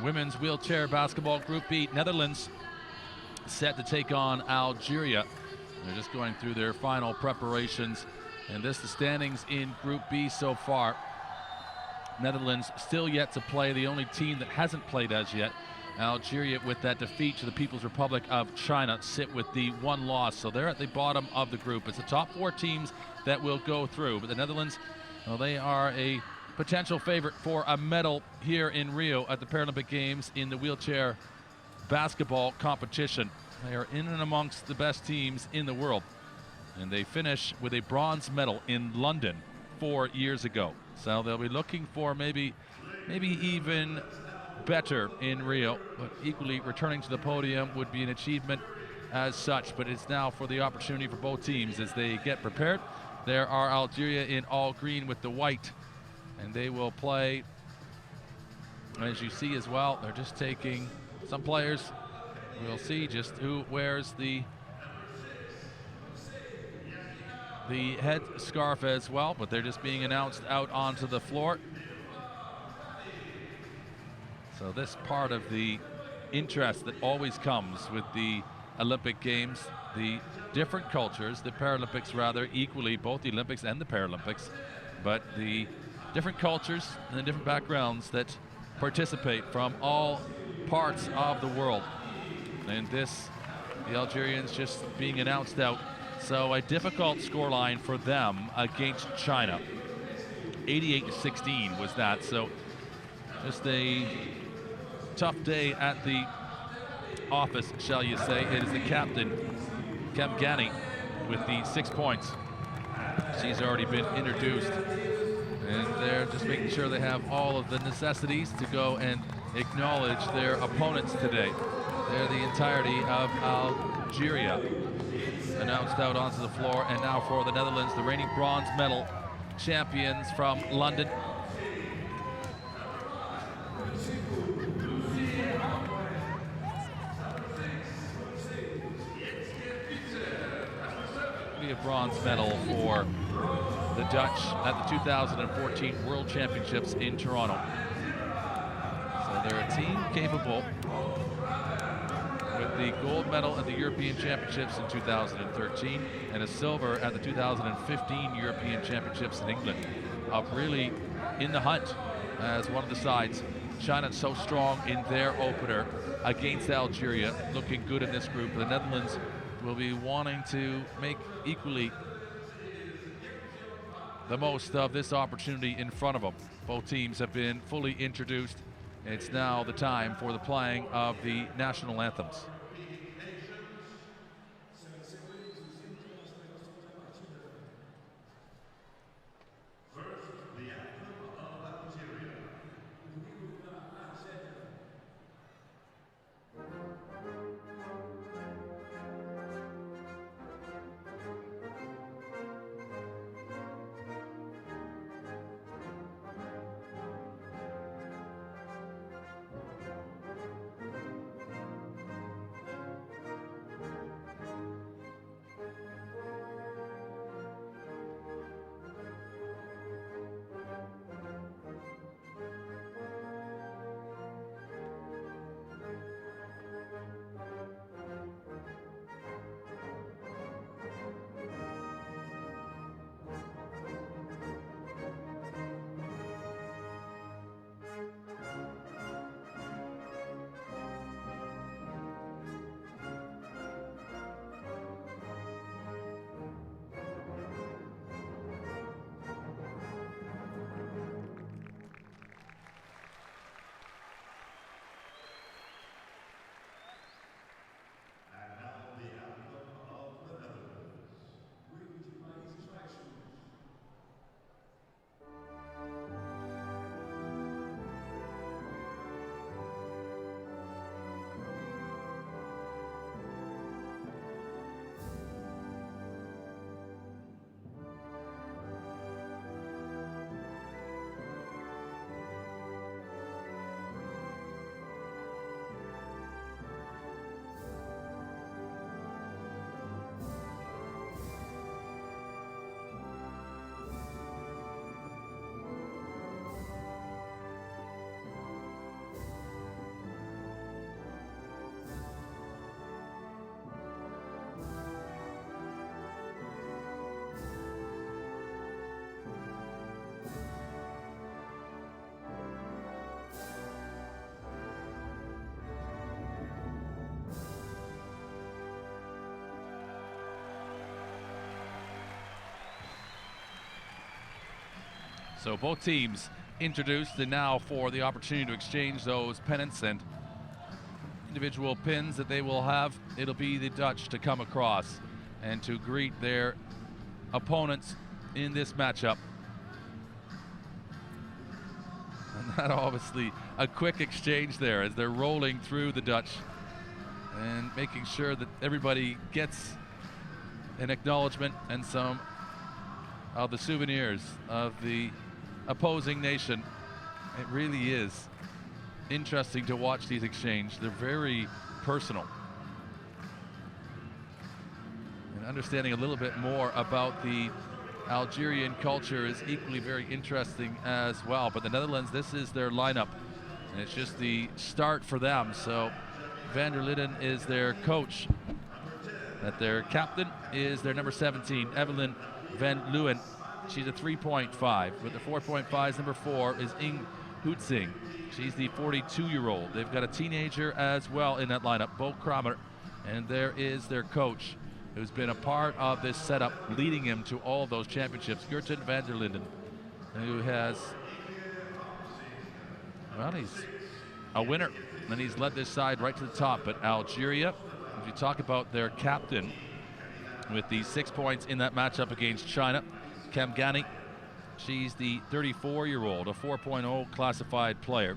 women's wheelchair basketball Group B, Netherlands set to take on Algeria. They're just going through their final preparations, and this the standings in Group B so far. Netherlands still yet to play, the only team that hasn't played as yet. Algeria, with that defeat to the People's Republic of China, sit with the one loss, so they're at the bottom of the group. It's the top 4 teams that will go through, but the Netherlands, well, they are a potential favorite for a medal here in Rio at the Paralympic Games in the wheelchair basketball competition. They are in and amongst the best teams in the world, and they finish with a bronze medal in London 4 years ago. So they'll be looking for maybe even better in Rio, but equally returning to the podium would be an achievement as such. But it's now for the opportunity for both teams as they get prepared. There are Algeria in all green with the white, and they will play, as you see as well. They're just taking some players. We'll see just who wears the head scarf as well, but they're just being announced out onto the floor. So this part of the interest that always comes with the Olympic Games, the different cultures, the Paralympics rather, equally, both the Olympics and the Paralympics, but the different cultures and the different backgrounds that participate from all parts of the world. And this, the Algerians just being announced out. So a difficult scoreline for them against China. 88-16 was that. So just a tough day at the office, shall you say. It is the captain, KHEMGANI, with the 6 points. She's already been introduced, and they're just making sure they have all of the necessities to go and acknowledge their opponents today. They're the entirety of Algeria announced out onto the floor. And now for the Netherlands, the reigning bronze medal champions from London. Be a bronze medal for the Dutch at the 2014 World Championships in Toronto. So they're a team capable, with the gold medal at the European Championships in 2013 and a silver at the 2015 European Championships in England, of really in the hunt as one of the sides. China so strong in their opener against Algeria, looking good in this group. The Netherlands will be wanting to make equally the most of this opportunity in front of them. Both teams have been fully introduced. It's now the time for the playing of the national anthems. So both teams introduced, and now for the opportunity to exchange those pennants and individual pins that they will have, it'll be the Dutch to come across and to greet their opponents in this matchup. And that obviously a quick exchange there as they're rolling through the Dutch and making sure that everybody gets an acknowledgement and some of the souvenirs of the opposing nation. It really is interesting to watch these exchanges. They're very personal. And understanding a little bit more about the Algerian culture is equally very interesting as well. But the Netherlands, this is their lineup, and it's just the start for them. So Van der Linden is their coach. That their captain is their number 17, Evelyn van Leeuwen. She's a 3.5. With the 4.5s, number 4 is Inge HUITZING. She's the 42-year-old. They've got a teenager as well in that lineup, Bo KRAMER, and there is their coach, who's been a part of this setup, leading him to all those championships, Gerten van der Linden, who has, well, he's a winner, and he's led this side right to the top. But Algeria, if you talk about their captain, with the 6 points in that matchup against China, KHEMGANI, she's the 34-year-old, a 4.0 classified player,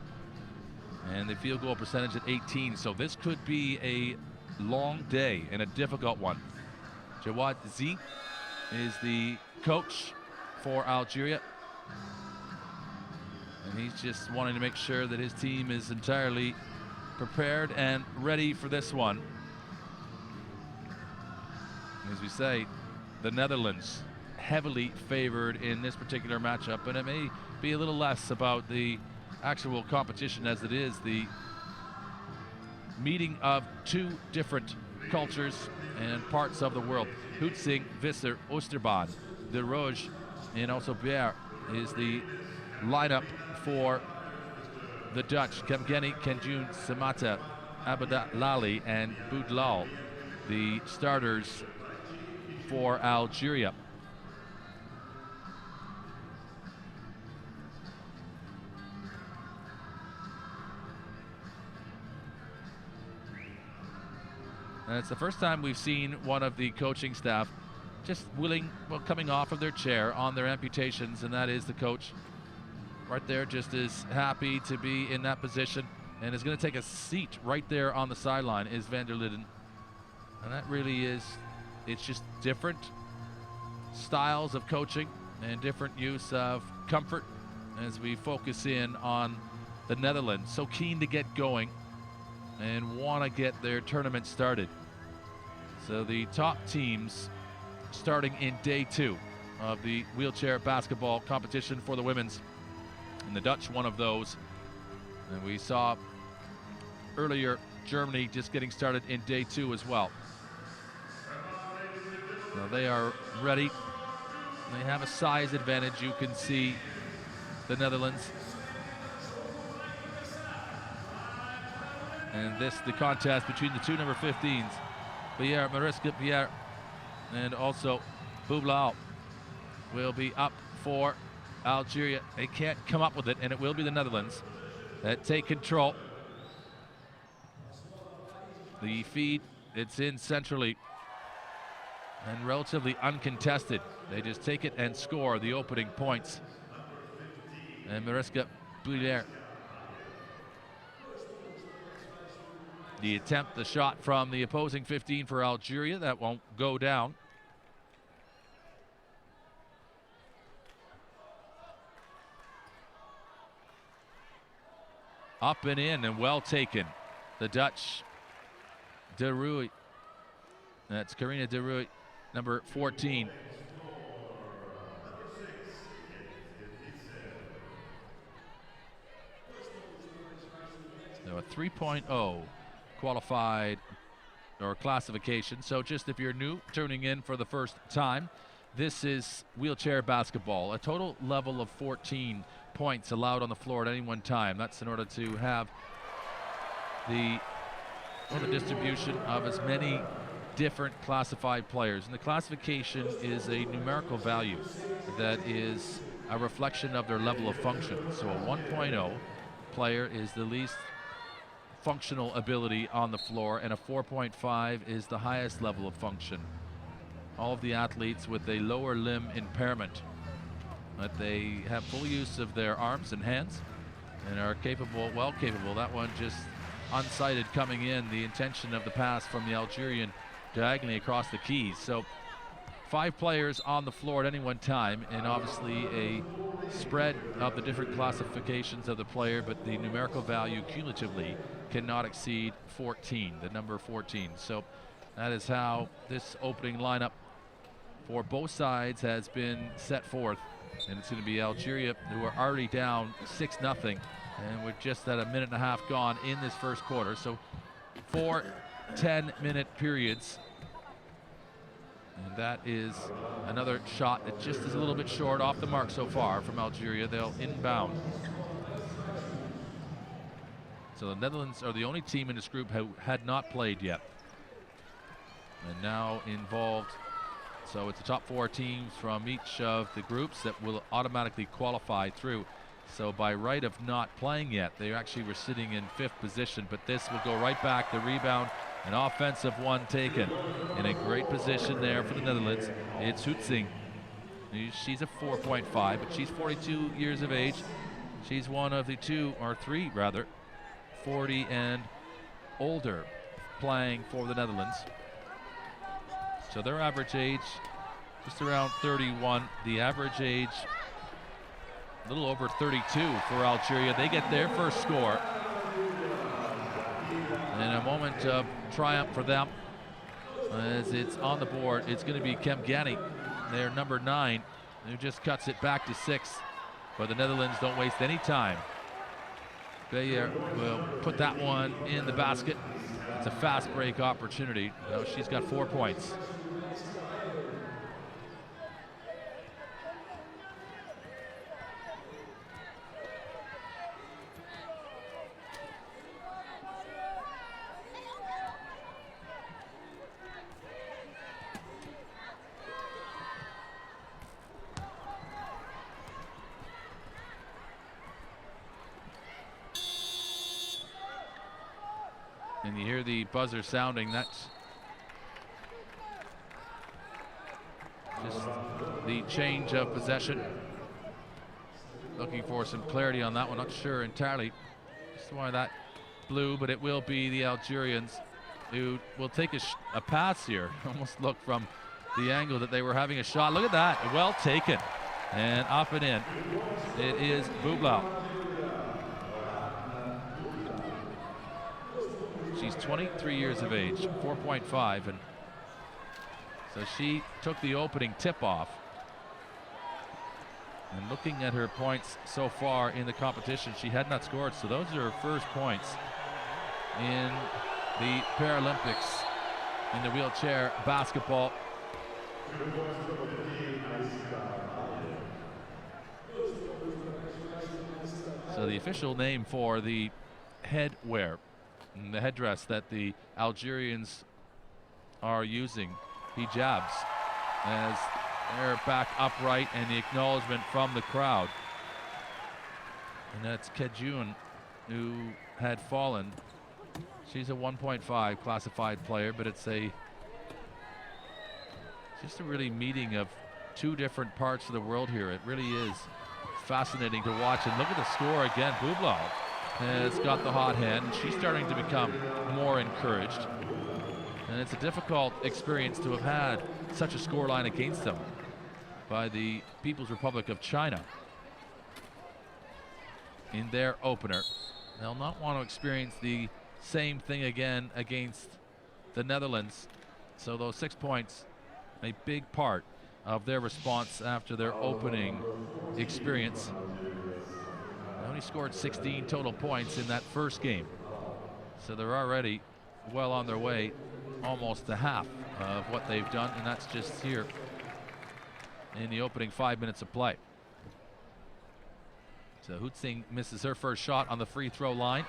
and the field goal percentage at 18. So this could be a long day and a difficult one. Jawed Z is the coach for Algeria, and he's just wanting to make sure that his team is entirely prepared and ready for this one. As we say, the Netherlands heavily favored in this particular matchup, and it may be a little less about the actual competition as it is the meeting of two different cultures and parts of the world. HUITZING, VISSER, OOSTERBAAN Roos, and also BEIJER is the lineup for the Dutch. KHEMGANI, KEDJOUN, SEMATI, ABDELALI, and BOUBLAL, the starters for Algeria. And it's the first time we've seen one of the coaching staff just willing, well, coming off of their chair on their amputations, and that is the coach right there, just as happy to be in that position, and is going to take a seat right there on the sideline is Van der Linden. And that really is, it's just different styles of coaching and different use of comfort as we focus in on the Netherlands. So keen to get going and want to get their tournament started. So the top teams starting in day 2 of the wheelchair basketball competition for the women's, and the Dutch one of those. And we saw earlier Germany just getting started in day 2 as well. Now they are ready. They have a size advantage. You can see the Netherlands. And this, the contest between the two number 15s, BEIJER Mariska, and also BOUBLAL, will be up for Algeria. They can't come up with it, and it will be the Netherlands that take control. The feed, it's in centrally and relatively uncontested. They just take it and score the opening points. And Mariska, BEIJER, the attempt, the shot from the opposing 15 for Algeria, that won't go down. Up and in, and well taken. The Dutch, ROOIJ. That's Carina ROOIJ, number 14. So a 3.0 qualified or classification. So just if you're new, tuning in for the first time, this is wheelchair basketball. A total level of 14 points allowed on the floor at any one time. That's in order to have the distribution of as many different classified players. And the classification is a numerical value that is a reflection of their level of function. So a 1.0 player is the least functional ability on the floor, and a 4.5 is the highest level of function. All of the athletes with a lower limb impairment, but they have full use of their arms and hands and are capable, well capable. That one just unsighted coming in, the intention of the pass from the Algerian diagonally across the keys. So 5 players on the floor at any one time, and obviously a spread of the different classifications of the player, but the numerical value cumulatively cannot exceed 14, the number 14. So that is how this opening lineup for both sides has been set forth. And it's going to be Algeria, who are already down 6-0, and with just at a minute and a half gone in this first quarter. So 4 10-minute periods. And that is another shot that just is a little bit short, off the mark so far from Algeria. They'll inbound. So the Netherlands are the only team in this group who had not played yet, and now involved. So it's the top 4 teams from each of the groups that will automatically qualify through. So by right of not playing yet, they actually were sitting in 5th position, but this will go right back. The rebound, an offensive one taken. In a great position there for the Netherlands. It's HUITZING. She's a 4.5, but she's 42 years of age. She's one of the 2 or 3 rather, 40 and older playing for the Netherlands. So their average age just around 31. The average age a little over 32 for Algeria. They get their first score. And a moment of triumph for them as it's on the board. It's going to be KHEMGANI, their number 9, who just cuts it back to 6. But the Netherlands don't waste any time. BEIJER will put that one in the basket. It's a fast break opportunity. Now she's got 4 points. And you hear the buzzer sounding. That's just the change of possession. Looking for some clarity on that one. Not sure entirely just why that blew, but it will be the Algerians who will take a pass here. Almost looked from the angle that they were having a shot. Look at that. Well taken. And up and in. It is BOUBLAL. She's 23 years of age, 4.5, and so she took the opening tip-off. And looking at her points so far in the competition, she had not scored, so those are her first points in the Paralympics in the wheelchair basketball. So the official name for the headwear, the headdress that the Algerians are using, hijabs, as they're back upright, and the acknowledgement from the crowd. And that's KEDJOUN, who had fallen. She's a 1.5 classified player, but it's just a really meeting of 2 different parts of the world here. It really is fascinating to watch. And look at the score again. BOUBLAL has got the hot hand, and she's starting to become more encouraged. And it's a difficult experience to have had such a scoreline against them by the People's Republic of China in their opener. They'll not want to experience the same thing again against the Netherlands. So those 6 points, a big part of their response after their opening experience. They only scored 16 total points in that first game. So they're already well on their way, almost to half of what they've done, and that's just here in the opening 5 minutes of play. So HUITZING misses her first shot on the free throw line.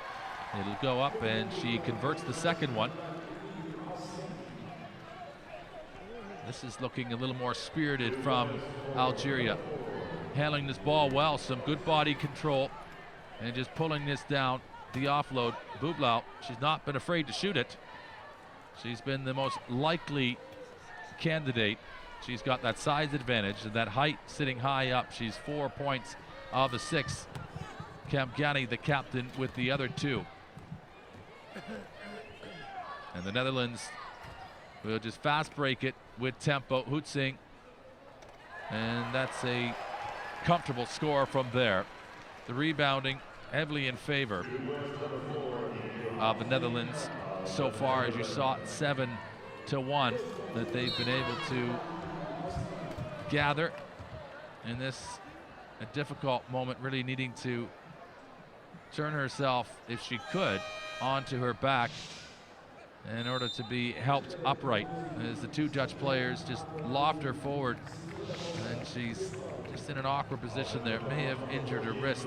It'll go up, and she converts the second one. This is looking a little more spirited from Algeria. handling this ball well, some good body control, and just pulling this down. The offload, BOUBLAL, she's not been afraid to shoot it. She's been the most likely candidate. She's got that size advantage and that height sitting high up. She's 4 points of the 6. KHEMGANI, the captain, with the other 2. And the Netherlands will just fast break it with tempo. HUITZING, and that's a comfortable score from there. The rebounding heavily in favor of the Netherlands so far, as you saw, 7-1 that they've been able to gather in this a difficult moment, really needing to turn herself, if she could, onto her back in order to be helped upright, as the 2 Dutch players just loft her forward, and she's just in an awkward position there. May have injured her wrist.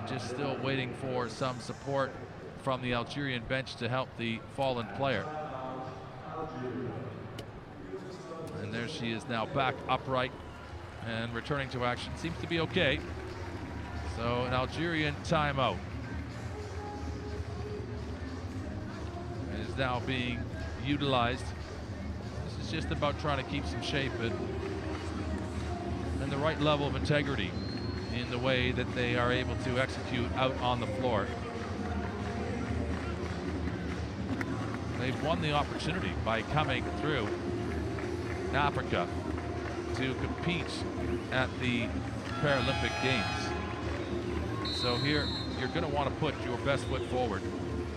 Just still waiting for some support from the Algerian bench to help the fallen player. And there she is now, back upright and returning to action. Seems to be okay. So an Algerian timeout is now being utilized. This is just about trying to keep some shape and the right level of integrity in the way that they are able to execute out on the floor. They've won the opportunity by coming through Africa to compete at the Paralympic Games. So here you're going to want to put your best foot forward,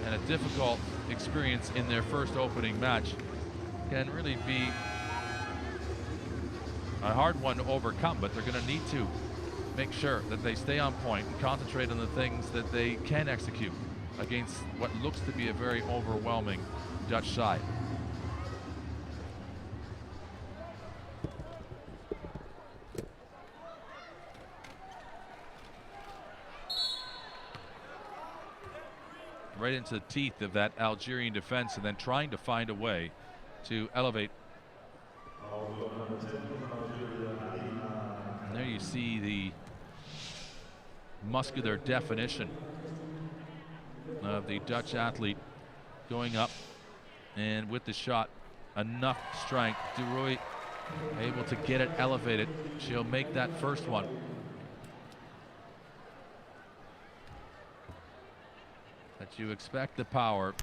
and a difficult experience in their first opening match can really be a hard one to overcome, but they're going to need to make sure that they stay on point and concentrate on the things that they can execute against what looks to be a very overwhelming Dutch side. Right into the teeth of that Algerian defense, and then trying to find a way to elevate. And there you see the muscular definition of the Dutch athlete going up, and with the shot, enough strength. DeRooij able to get it elevated. She'll make that first one. That you expect the power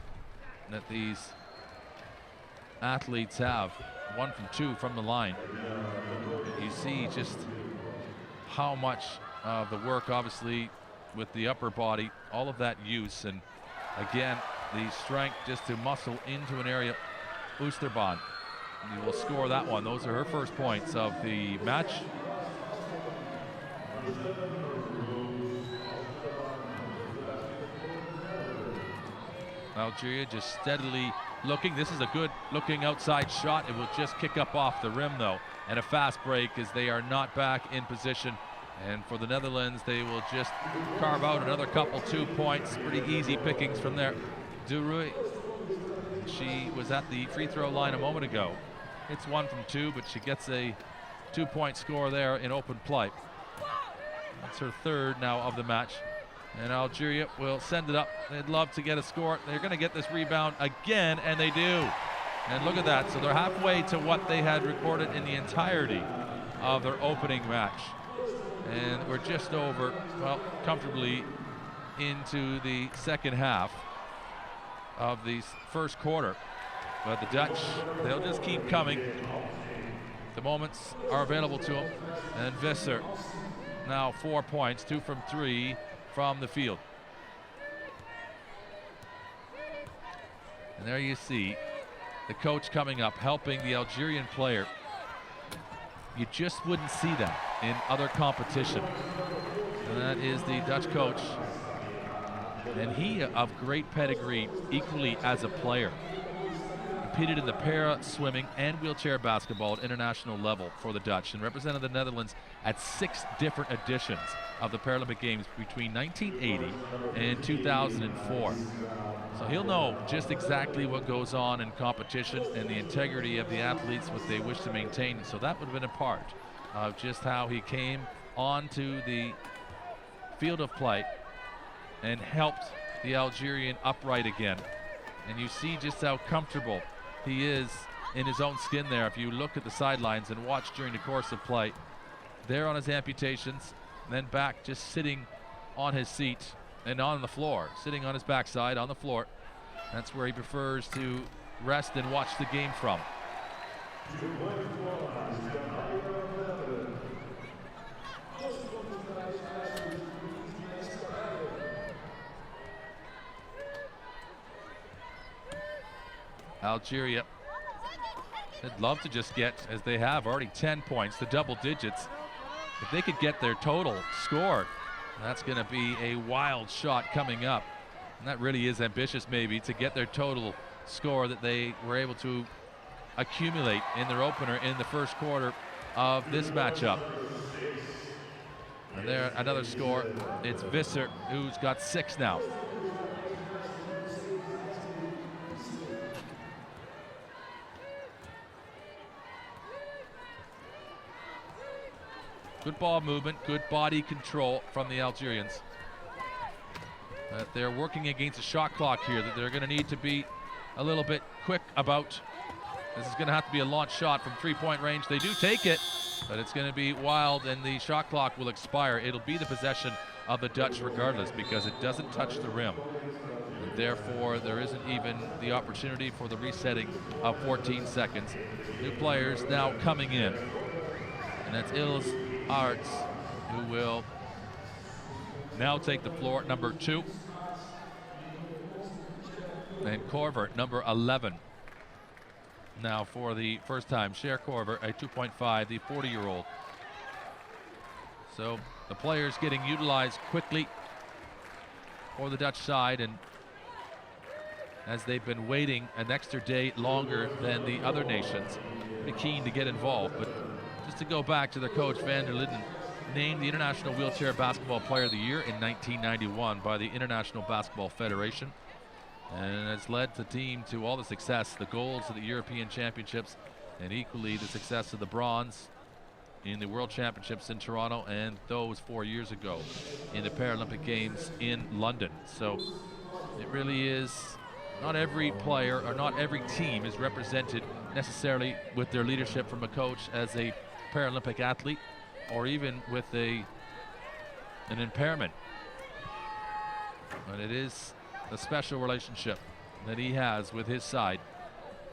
that these athletes have. 1 from 2 from the line. You see just how much of the work, obviously, with the upper body, all of that use, and again, the strength just to muscle into an area. OOSTERBAAN, you will score that one. Those are her first points of the match. Algeria just steadily looking. This is a good looking outside shot. It will just kick up off the rim though, and a fast break as they are not back in position. And for the Netherlands, they will just carve out another couple 2 points. Pretty easy pickings from there. DeRooij, she was at the free throw line a moment ago. It's 1 from 2, but she gets a 2-point score there in open play. That's her third now of the match. And Algeria will send it up. They'd love to get a score. They're going to get this rebound again, and they do. And look at that. So they're halfway to what they had recorded in the entirety of their opening match. And we're just over, well, comfortably into the second half of the first quarter. But the Dutch, they'll just keep coming. The moments are available to them. And VISSER now 4 points, 2 from 3 from the field. And there you see the coach coming up, helping the Algerian player. You just wouldn't see that in other competition. And that is the Dutch coach. And he of great pedigree equally as a player. Competed in the para swimming and wheelchair basketball at international level for the Dutch, and represented the Netherlands at 6 different editions of the Paralympic Games between 1980 and 2004. So he'll know just exactly what goes on in competition and the integrity of the athletes, what they wish to maintain. So that would have been a part of just how he came onto the field of play and helped the Algerian upright again. And you see just how comfortable he is in his own skin there. If you look at the sidelines and watch during the course of play, there on his amputations, and then back just sitting on his seat and on the floor, sitting on his backside on the floor. That's where he prefers to rest and watch the game from. Algeria, they'd love to just get, as they have already, 10 points, the double digits. If they could get their total score, that's going to be a wild shot coming up. And that really is ambitious, maybe, to get their total score that they were able to accumulate in their opener in the first quarter of this matchup. And there, another score. It's VISSER, who's got 6 now. Good ball movement, good body control from the Algerians. They're working against a shot clock here that they're going to need to be a little bit quick about. This is going to have to be a launch shot from 3-point range. They do take it, but it's going to be wild, and the shot clock will expire. It'll be the possession of the Dutch regardless, because it doesn't touch the rim. And therefore, there isn't even the opportunity for the resetting of 14 seconds. New players now coming in, and that's Ilse Arts, who will now take the floor, number 2. And KORVER, number 11. Now for the first time, Cher KORVER, a 2.5, the 40-year-old. So the players getting utilized quickly for the Dutch side, and as they've been waiting an extra day longer than the other nations, be keen to get involved. But just to go back to their coach, Van der Linden, named the International Wheelchair Basketball Player of the Year in 1991 by the International Basketball Federation, and has led the team to all the success, the golds of the European Championships, and equally the success of the bronze in the World Championships in Toronto, and those 4 years ago in the Paralympic Games in London. So it really is, not every player or not every team is represented necessarily with their leadership from a coach as a Paralympic athlete, or even with an impairment. But it is a special relationship that he has with his side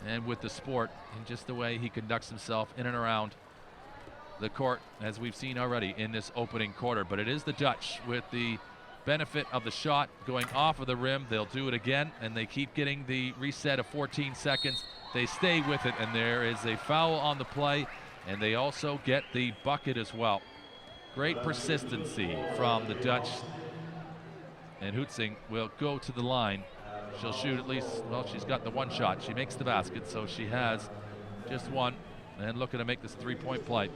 and with the sport, and just the way he conducts himself in and around the court, as we've seen already in this opening quarter. But it is the Dutch with the benefit of the shot going off of the rim. They'll do it again, and they keep getting the reset of 14 seconds. They stay with it, and there is a foul on the play, and they also get the bucket as well. Great persistency from the Dutch. And HUITZING will go to the line. She'll shoot at least, well, she's got the one shot. She makes the basket, so she has just one, and looking to make this 3-point play.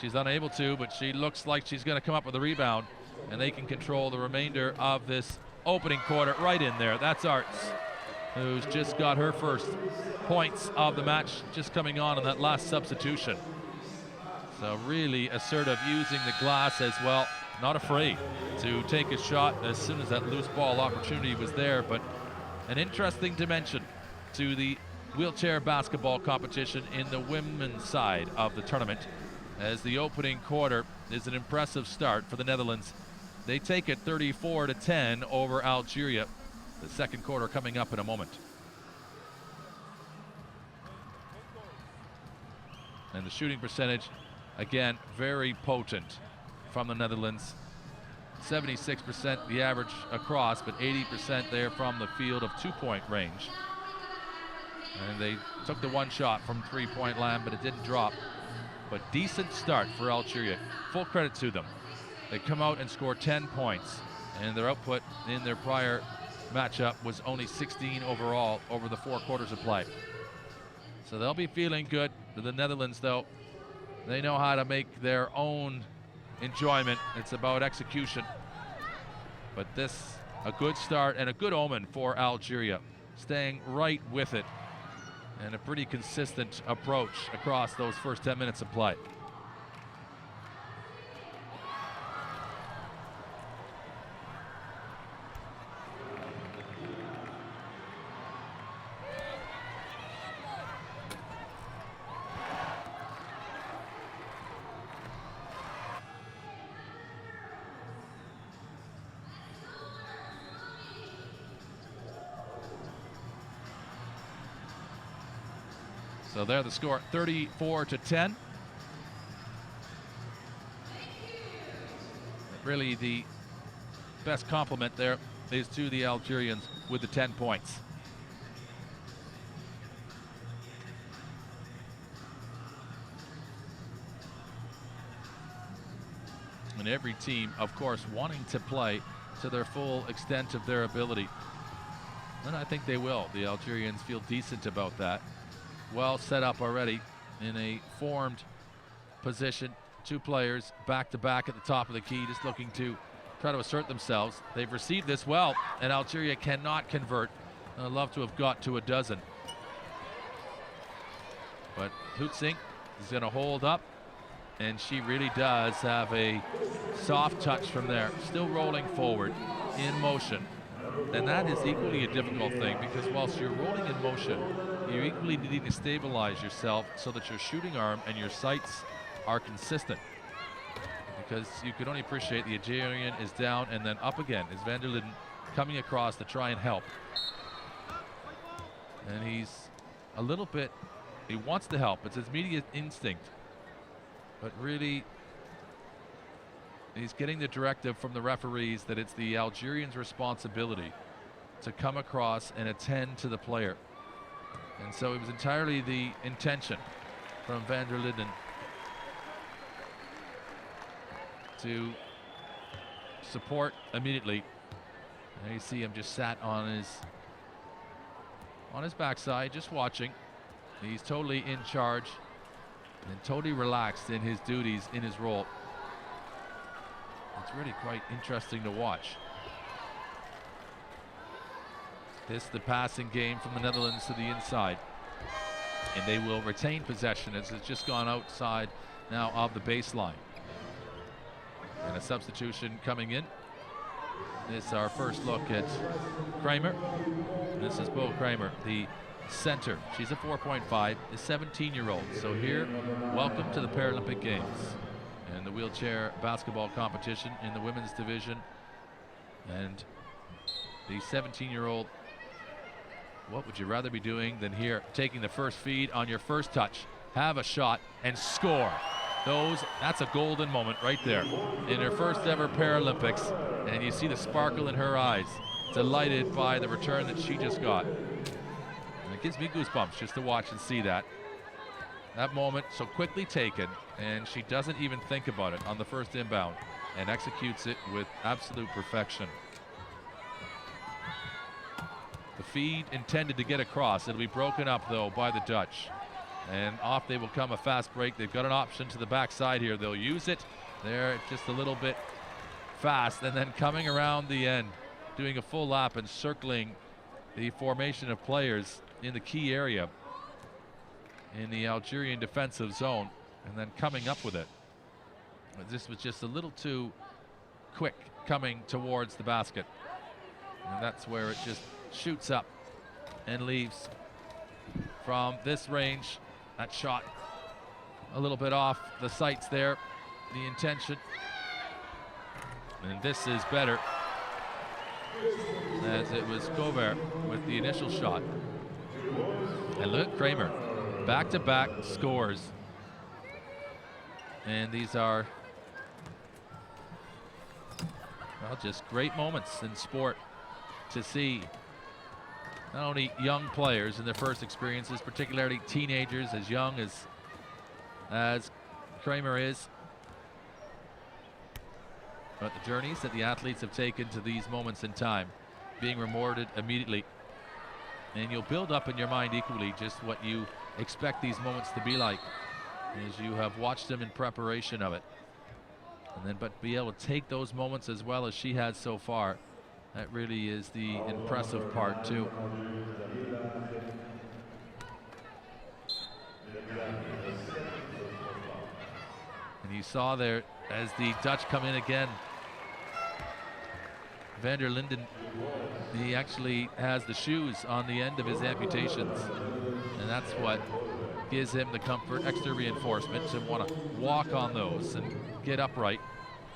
She's unable to, but she looks like she's going to come up with a rebound, and they can control the remainder of this opening quarter right in there. That's Arts, who's just got her first points of the match, just coming on that last substitution. So really assertive, using the glass as well, not afraid to take a shot as soon as that loose ball opportunity was there. But an interesting dimension to the wheelchair basketball competition in the women's side of the tournament, as the opening quarter is an impressive start for the Netherlands. They take it 34-10 over Algeria. The second quarter coming up in a moment. And the shooting percentage, again, very potent from the Netherlands. 76% the average across, but 80% there from the field of 2-point range. And they took the one shot from 3-point land, but it didn't drop. But decent start for Algeria. Full credit to them. They come out and score 10 points, and their output in their prior matchup was only 16 overall over the 4 quarters of play. So they'll be feeling good. The Netherlands, though, they know how to make their own enjoyment. It's about execution. But this, a good start and a good omen for Algeria, staying right with it and a pretty consistent approach across those first 10 minutes of play. So there the score, 34-10. Really the best compliment there is to the Algerians with the 10 points. And every team, of course, wanting to play to their full extent of their ability. And I think they will. The Algerians feel decent about that. Well set up already in a formed position. Two players back to back at the top of the key, just looking to try to assert themselves. They've received this well, and Algeria cannot convert. I'd love to have got to a dozen. But HUITZING is going to hold up, and she really does have a soft touch from there. Still rolling forward in motion. And that is equally a difficult thing, because whilst you're rolling in motion, you equally need to stabilize yourself so that your shooting arm and your sights are consistent. Because you can only appreciate the Algerian is down and then up again. Is Van der Linden coming across to try and help. And he's a little bit, he wants to help. It's his immediate instinct. But really, he's getting the directive from the referees that it's the Algerians' responsibility to come across and attend to the player. And so it was entirely the intention from Van der Linden to support immediately. And you see him just sat on his backside, just watching. He's totally in charge and totally relaxed in his duties, in his role. It's really quite interesting to watch. This the passing game from the Netherlands to the inside, and they will retain possession as it's just gone outside now of the baseline. And a substitution coming in. This is our first look at Kramer. This is Bo Kramer, the center. She's a 4.5, a 17-year-old. So here, welcome to the Paralympic Games and the wheelchair basketball competition in the women's division. And the 17-year-old, what would you rather be doing than here, taking the first feed on your first touch, have a shot and score. That's a golden moment right there in her first ever Paralympics, and you see the sparkle in her eyes, delighted by the return that she just got. And it gives me goosebumps just to watch and see that. That moment so quickly taken, and she doesn't even think about it on the first inbound and executes it with absolute perfection. The feed intended to get across. It'll be broken up though by the Dutch. And off they will come, a fast break. They've got an option to the backside here. They'll use it. There, just a little bit fast, and then coming around the end, doing a full lap and circling the formation of players in the key area in the Algerian defensive zone, and then coming up with it. This was just a little too quick coming towards the basket. And that's where it just shoots up and leaves from this range. That shot a little bit off the sights there, the intention. And this is better, as it was KORVER with the initial shot. And look at Kramer, back-to-back scores. And these are, well, just great moments in sport to see. Not only young players in their first experiences, particularly teenagers as young as Kramer is, but the journeys that the athletes have taken to these moments in time, being rewarded immediately. And you'll build up in your mind equally just what you expect these moments to be like as you have watched them in preparation of it. And then, but be able to take those moments as well as she has so far. That really is the impressive part too. And you saw there as the Dutch come in again, van der Linden, he actually has the shoes on the end of his amputations. And that's what gives him the comfort, extra reinforcement to want to walk on those and get upright.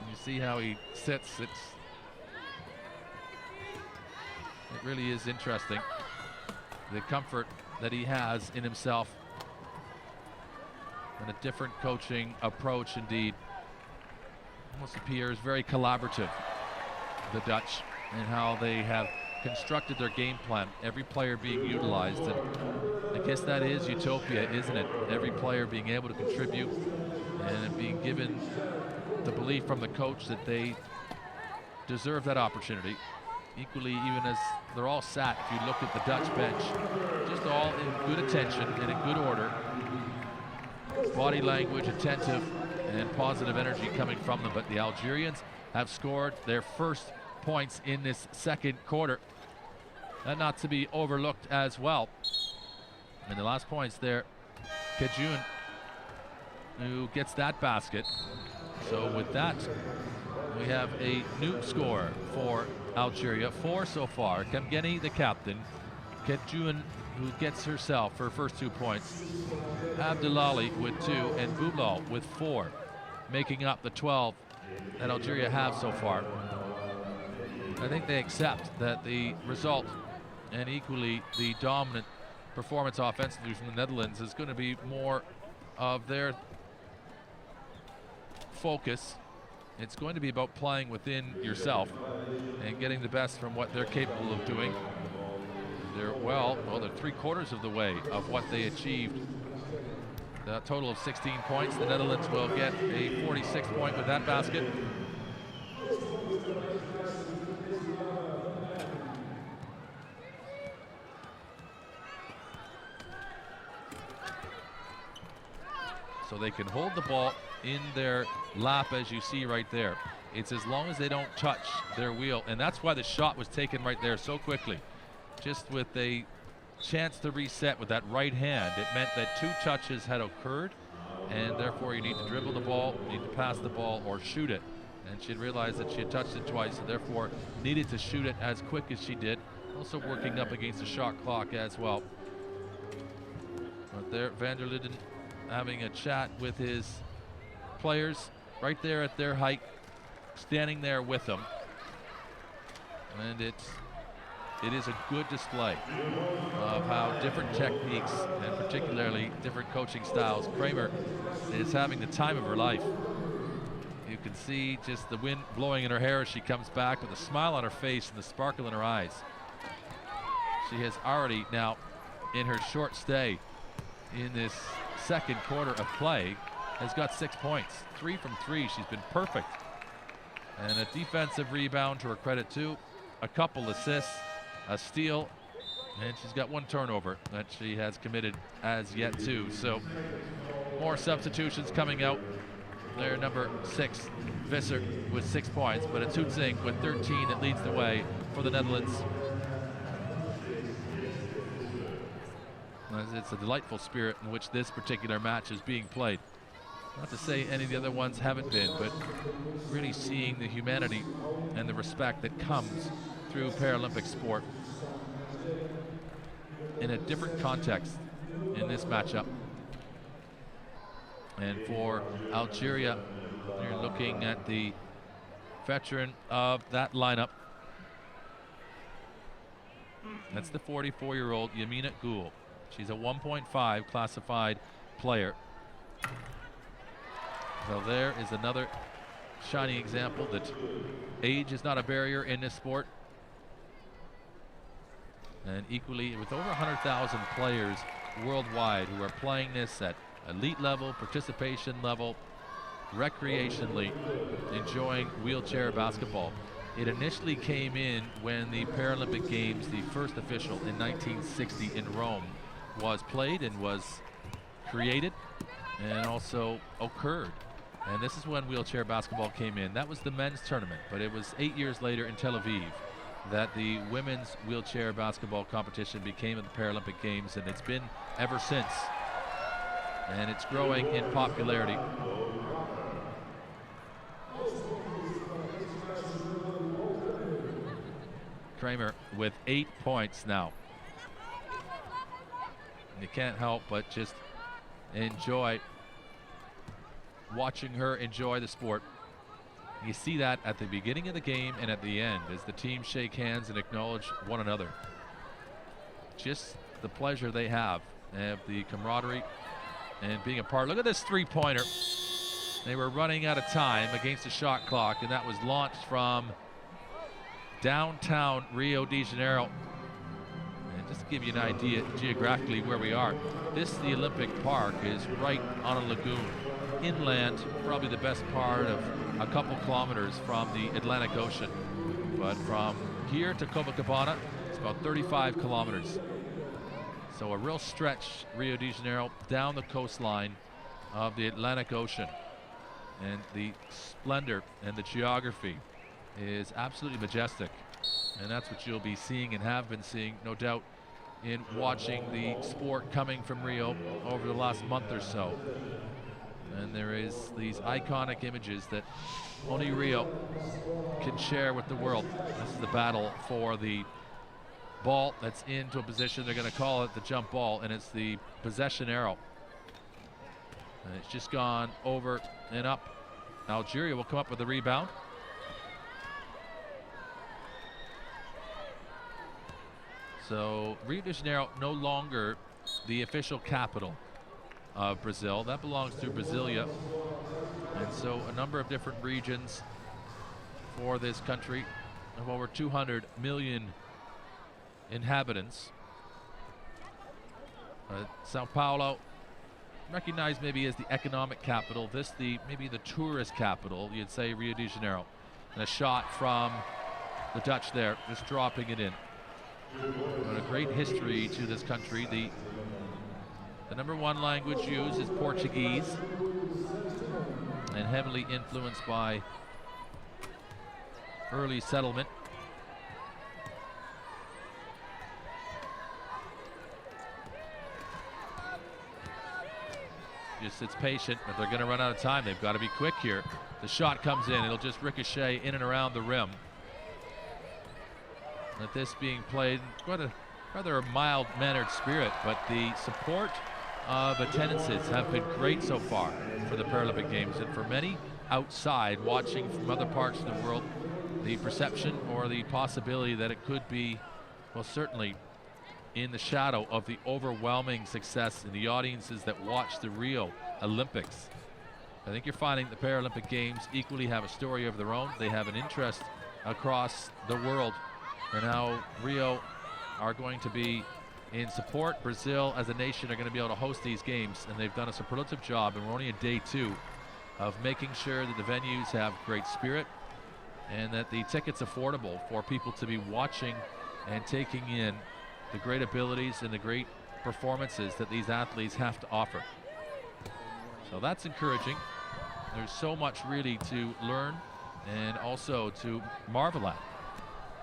And you see how he sits. It really is interesting, the comfort that he has in himself, and a different coaching approach indeed. Almost appears very collaborative, the Dutch, and how they have constructed their game plan, every player being utilized. And I guess that is utopia, isn't it? Every player being able to contribute and being given the belief from the coach that they deserve that opportunity. Equally, even as they're all sat, if you look at the Dutch bench, just all in good attention and in good order. Body language, attentive, and positive energy coming from them. But the Algerians have scored their first points in this second quarter. And not to be overlooked as well. And the last points there, KEDJOUN, who gets that basket. So with that, we have a new score for Algeria, 4 so far. KHEMGANI, the captain. KEDJOUN, who gets herself her first 2 points. ABDELALI with 2, and BOUBLAL with 4, making up the 12 that Algeria have so far. I think they accept that the result, and equally the dominant performance offensively from the Netherlands, is going to be more of their focus. It's going to be about playing within yourself and getting the best from what they're capable of doing. They're they're 3/4 of the way of what they achieved. The total of 16 points. The Netherlands will get a 46 point with that basket. So they can hold the ball in their lap, as you see right there. It's as long as they don't touch their wheel, and that's why the shot was taken right there so quickly. Just with a chance to reset with that right hand, it meant that 2 touches had occurred, and therefore you need to dribble the ball, you need to pass the ball, or shoot it. And she had realized that she had touched it twice, and therefore needed to shoot it as quick as she did. Also working up against the shot clock as well. But there, van der Linden having a chat with his players right there at their height, standing there with them. And it is a good display of how different techniques, and particularly different coaching styles. KRAMER is having the time of her life. You can see just the wind blowing in her hair as she comes back with a smile on her face and the sparkle in her eyes. She has already now, in her short stay in this second quarter of play, has got 6 points, 3 from 3. She's been perfect. And a defensive rebound to her credit too, a couple assists, a steal, and she's got 1 turnover that she has committed as yet too. So more substitutions coming out. They're number 6, Visser, with 6 points, but it's HUITZING with 13 that leads the way for the Netherlands. It's a delightful spirit in which this particular match is being played. Not to say any of the other ones haven't been, but really seeing the humanity and the respect that comes through Paralympic sport in a different context in this matchup. And for Algeria, you're looking at the veteran of that lineup. That's the 44-year-old Yamina GHOUL. She's a 1.5 classified player. So there is another shining example that age is not a barrier in this sport. And equally, with over 100,000 players worldwide who are playing this at elite level, participation level, recreationally, enjoying wheelchair basketball. It initially came in when the Paralympic Games, the first official in 1960 in Rome, was played and was created and also occurred. And this is when wheelchair basketball came in. That was the men's tournament, but it was 8 years later in Tel Aviv that the women's wheelchair basketball competition became at the Paralympic Games, and it's been ever since. And it's growing in popularity. KRAMER with 8 points now. And you can't help but just enjoy watching her enjoy the sport. You see that at the beginning of the game and at the end as the teams shake hands and acknowledge one another. Just the pleasure they have and the camaraderie and being a part. Look at this three-pointer. They were running out of time against the shot clock, and that was launched from downtown Rio de Janeiro. And just to give you an idea geographically where we are, the Olympic Park is right on a lagoon, inland, probably the best part of a couple kilometers from the Atlantic Ocean. But from here to Copacabana, it's about 35 kilometers. So a real stretch, Rio de Janeiro, down the coastline of the Atlantic Ocean. And the splendor and the geography is absolutely majestic. And that's what you'll be seeing and have been seeing, no doubt, in watching the sport coming from Rio over the last month or so. And there is these iconic images that only Rio can share with the world. This is the battle for the ball that's into a position. They're going to call it the jump ball, and it's the possession arrow. And it's just gone over and up. Algeria will come up with the rebound. So Rio de Janeiro no longer the official capital of Brazil. That belongs to Brasilia. And so a number of different regions for this country of over 200 million inhabitants. Sao Paulo, recognized maybe as the economic capital, this maybe the tourist capital, you'd say Rio de Janeiro. And a shot from the Dutch there, just dropping it in. But a great history to this country. The number one language used is Portuguese, and heavily influenced by early settlement. Just sits patient, but they're going to run out of time. They've got to be quick here. The shot comes in, it'll just ricochet in and around the rim. Let this being played, quite a rather mild-mannered spirit, but the support of attendances have been great so far for the Paralympic Games, and for many outside watching from other parts of the world, the perception or the possibility that it could be, well, certainly in the shadow of the overwhelming success in the audiences that watch the Rio Olympics. I think you're finding the Paralympic Games equally have a story of their own. They have an interest across the world, and how Rio are going to be in support. Brazil as a nation are going to be able to host these games, and they've done a superlative job, and we're only in day 2 of making sure that the venues have great spirit and that the tickets affordable for people to be watching and taking in the great abilities and the great performances that these athletes have to offer. So that's encouraging. There's so much really to learn and also to marvel at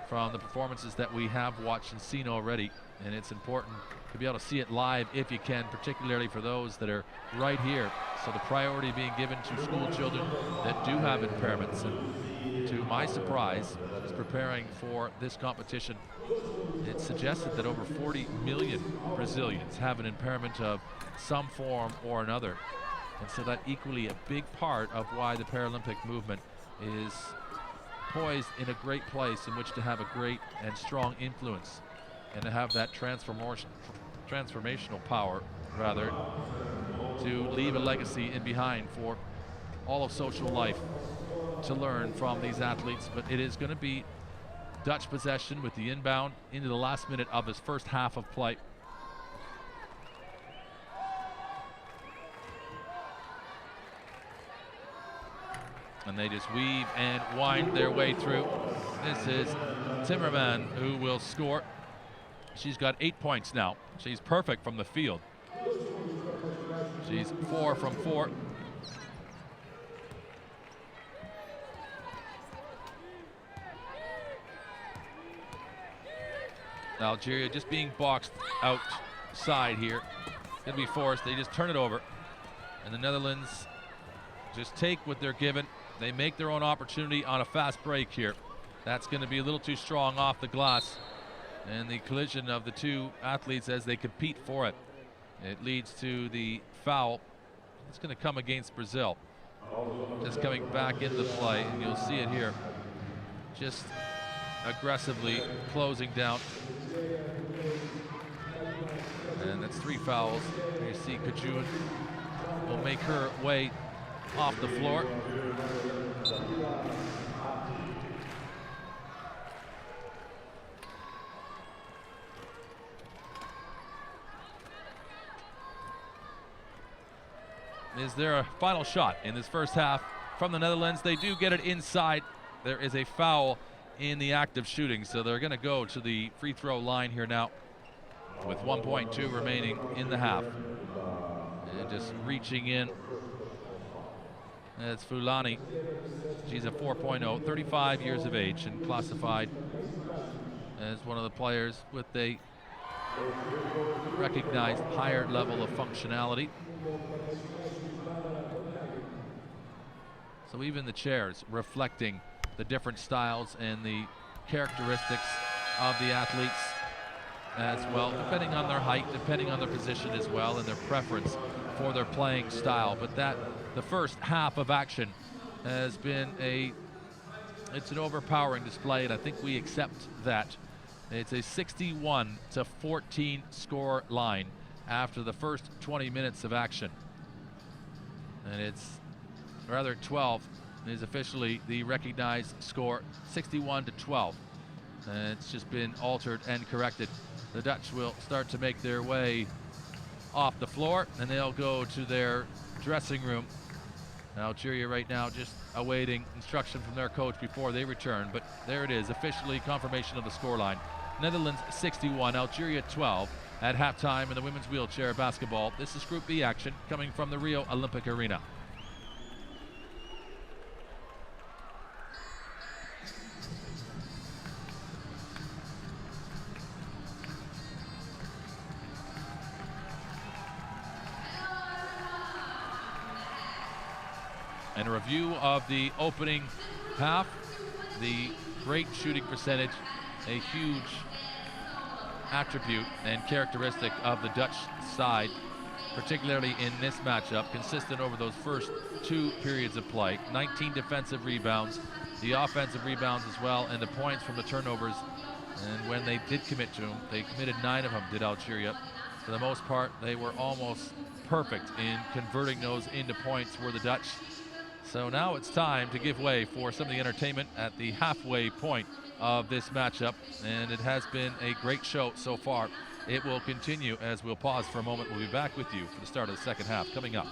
from the performances that we have watched and seen already, and it's important to be able to see it live if you can, particularly for those that are right here. So the priority being given to school children that do have impairments, and to my surprise, is preparing for this competition, it suggested that over 40 million Brazilians have an impairment of some form or another, and so that equally a big part of why the Paralympic movement is poised in a great place in which to have a great and strong influence, and to have that transformational power, rather, to leave a legacy in behind for all of social life to learn from these athletes. But it is going to be Dutch possession with the inbound into the last minute of this first half of play. And they just weave and wind their way through. This is TIMMERMAN who will score. She's got 8 points now. She's perfect from the field. She's 4 from 4. Algeria just being boxed outside here. Gonna be forced. They just turn it over. And the Netherlands just take what they're given. They make their own opportunity on a fast break here. That's going to be a little too strong off the glass. And the collision of the two athletes as they compete for it. It leads to the foul. It's going to come against Brazil. Just coming back into play, and you'll see it here. Just aggressively closing down. And that's 3 fouls. You see KEDJOUN will make her way off the floor. Is there a final shot in this first half from the Netherlands? They do get it inside. There is a foul in the act of shooting, so they're going to go to the free throw line here now with 1.2 remaining in the half. And just reaching in. It's FOULANI. She's a 4.0, 35 years of age, and classified as one of the players with a recognized higher level of functionality. So even the chairs reflecting the different styles and the characteristics of the athletes as well, depending on their height, depending on their position as well, and their preference for their playing style. But the first half of action has been it's an overpowering display, and I think we accept that. It's a 61-14 score line after the first 20 minutes of action. And it's rather 12 is officially the recognized score, 61-12. And it's just been altered and corrected. The Dutch will start to make their way off the floor, and they'll go to their dressing room. Algeria right now just awaiting instruction from their coach before they return, but there it is, officially confirmation of the scoreline. Netherlands 61, Algeria 12 at halftime in the women's wheelchair basketball. This is Group B action coming from the Rio Olympic Arena. And a review of the opening half, the great shooting percentage, a huge attribute and characteristic of the Dutch side, particularly in this matchup, consistent over those first 2 periods of play. 19 defensive rebounds, the offensive rebounds as well, and the points from the turnovers. And when they did commit to them, they committed 9 of them, did Algeria. For the most part, they were almost perfect in converting those into points for the Dutch. So now it's time to give way for some of the entertainment at the halfway point of this matchup, and it has been a great show so far. It will continue as we'll pause for a moment. We'll be back with you for the start of the second half coming up.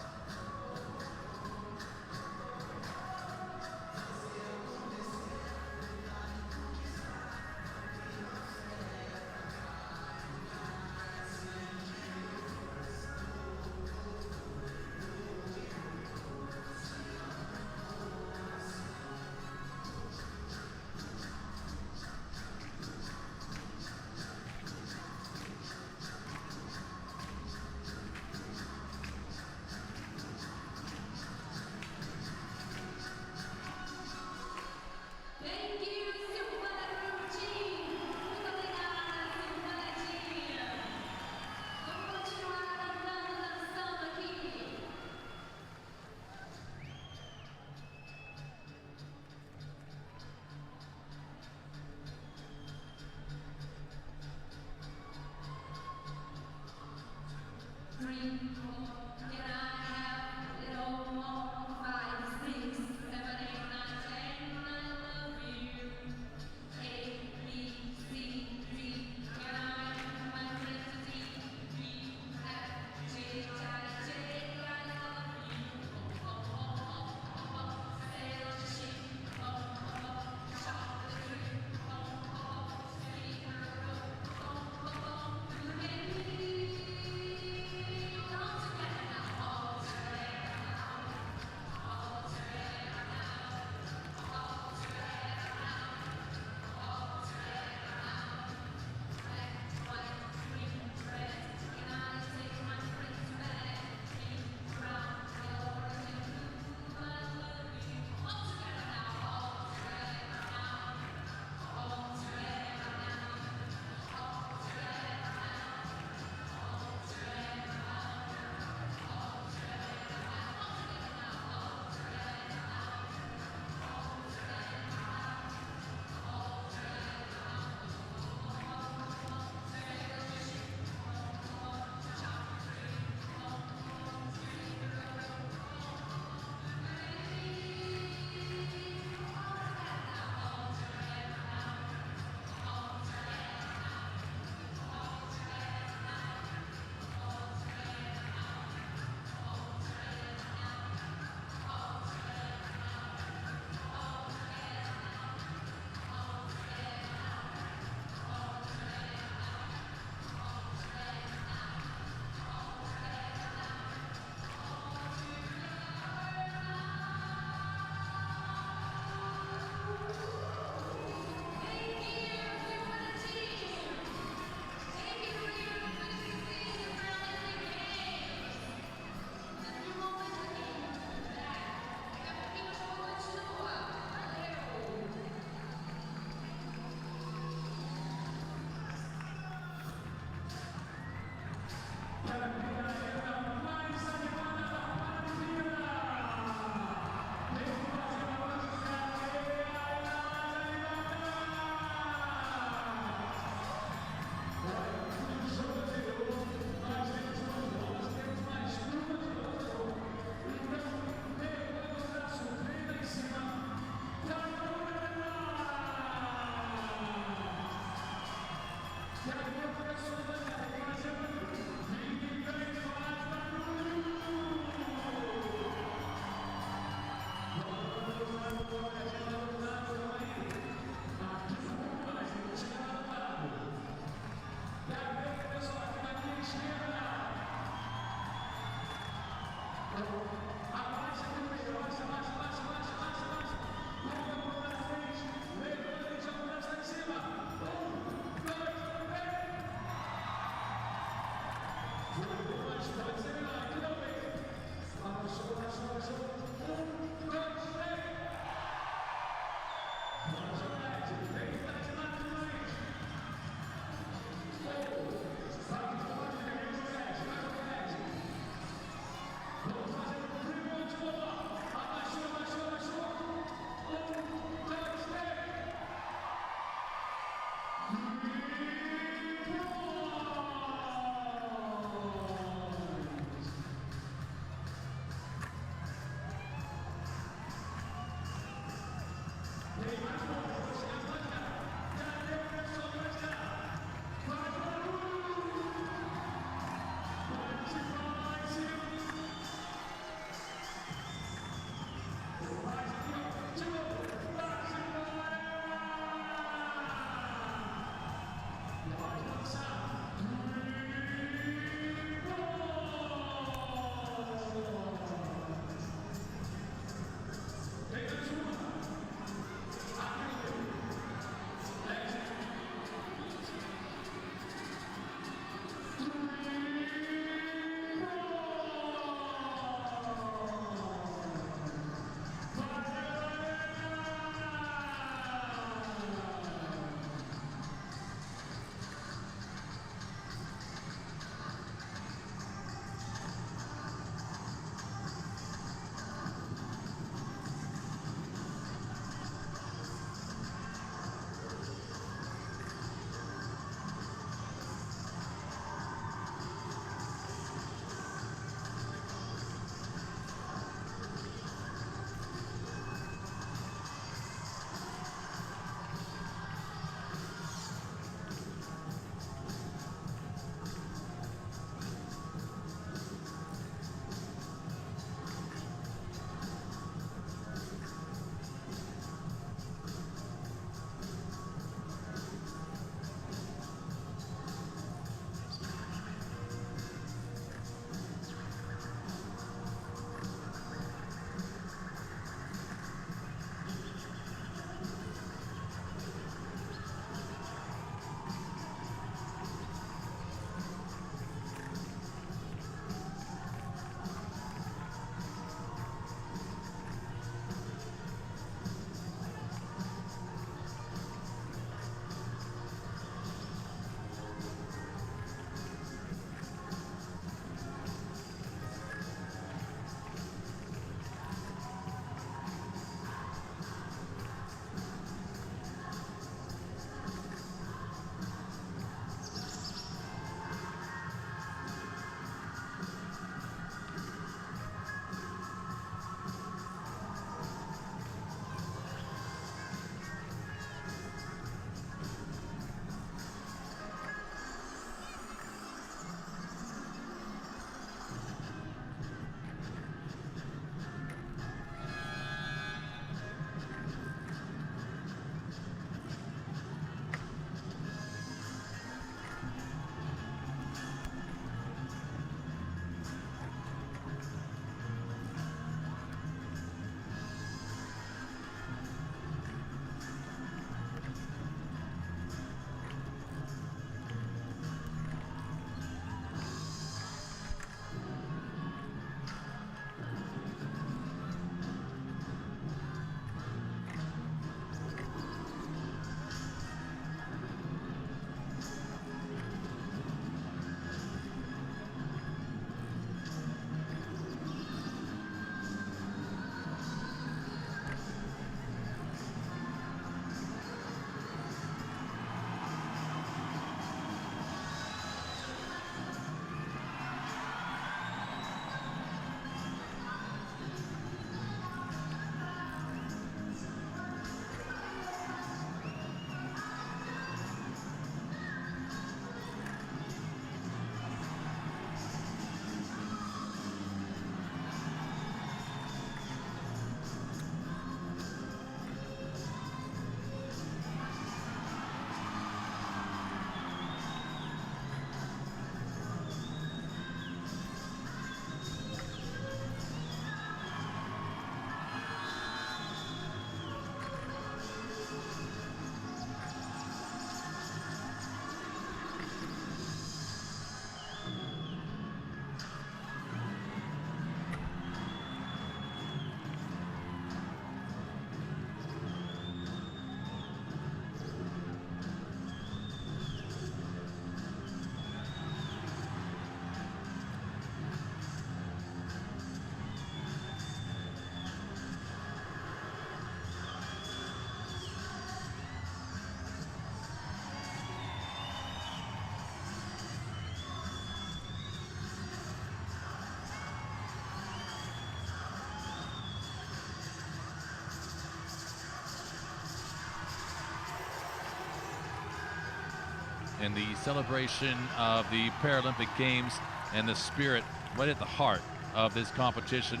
and the celebration of the Paralympic Games and the spirit right at the heart of this competition,